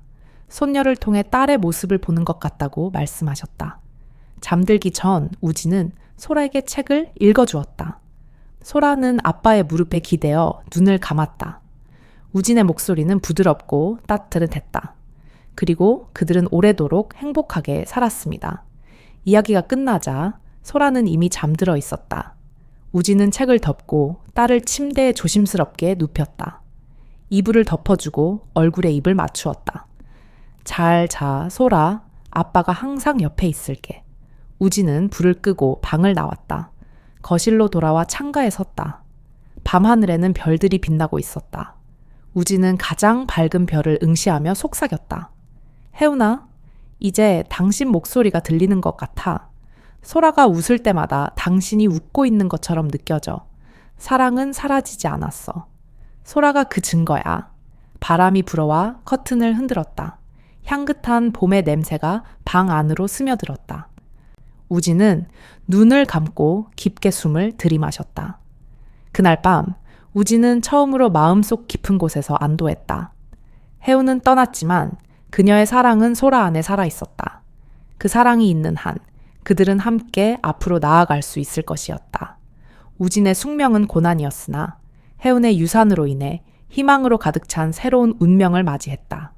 손녀를 통해 딸의 모습을 보는 것 같다고 말씀하셨다. 잠들기 전 우진은 소라에게 책을 읽어주었다. 소라는 아빠의 무릎에 기대어 눈을 감았다. 우진의 목소리는 부드럽고 따뜻했다. 그리고 그들은 오래도록 행복하게 살았습니다. 이야기가 끝나자 소라는 이미 잠들어 있었다. 우진은 책을 덮고 딸을 침대에 조심스럽게 눕혔다. 이불을 덮어주고 얼굴에 입을 맞추었다. 잘 자, 소라. 아빠가 항상 옆에 있을게. 우진은 불을 끄고 방을 나왔다. 거실로 돌아와 창가에 섰다. 밤하늘에는 별들이 빛나고 있었다. 우진은 가장 밝은 별을 응시하며 속삭였다. 혜운아, 이제 당신 목소리가 들리는 것 같아. 소라가 웃을 때마다 당신이 웃고 있는 것처럼 느껴져. 사랑은 사라지지 않았어. 소라가 그 증거야. 바람이 불어와 커튼을 흔들었다. 향긋한 봄의 냄새가 방 안으로 스며들었다. 우진은 눈을 감고 깊게 숨을 들이마셨다. 그날 밤 우진은 처음으로 마음속 깊은 곳에서 안도했다. 혜우는 떠났지만 그녀의 사랑은 소라 안에 살아있었다. 그 사랑이 있는 한 그들은 함께 앞으로 나아갈 수 있을 것이었다. 우진의 숙명은 고난이었으나 혜운의 유산으로 인해 희망으로 가득 찬 새로운 운명을 맞이했다.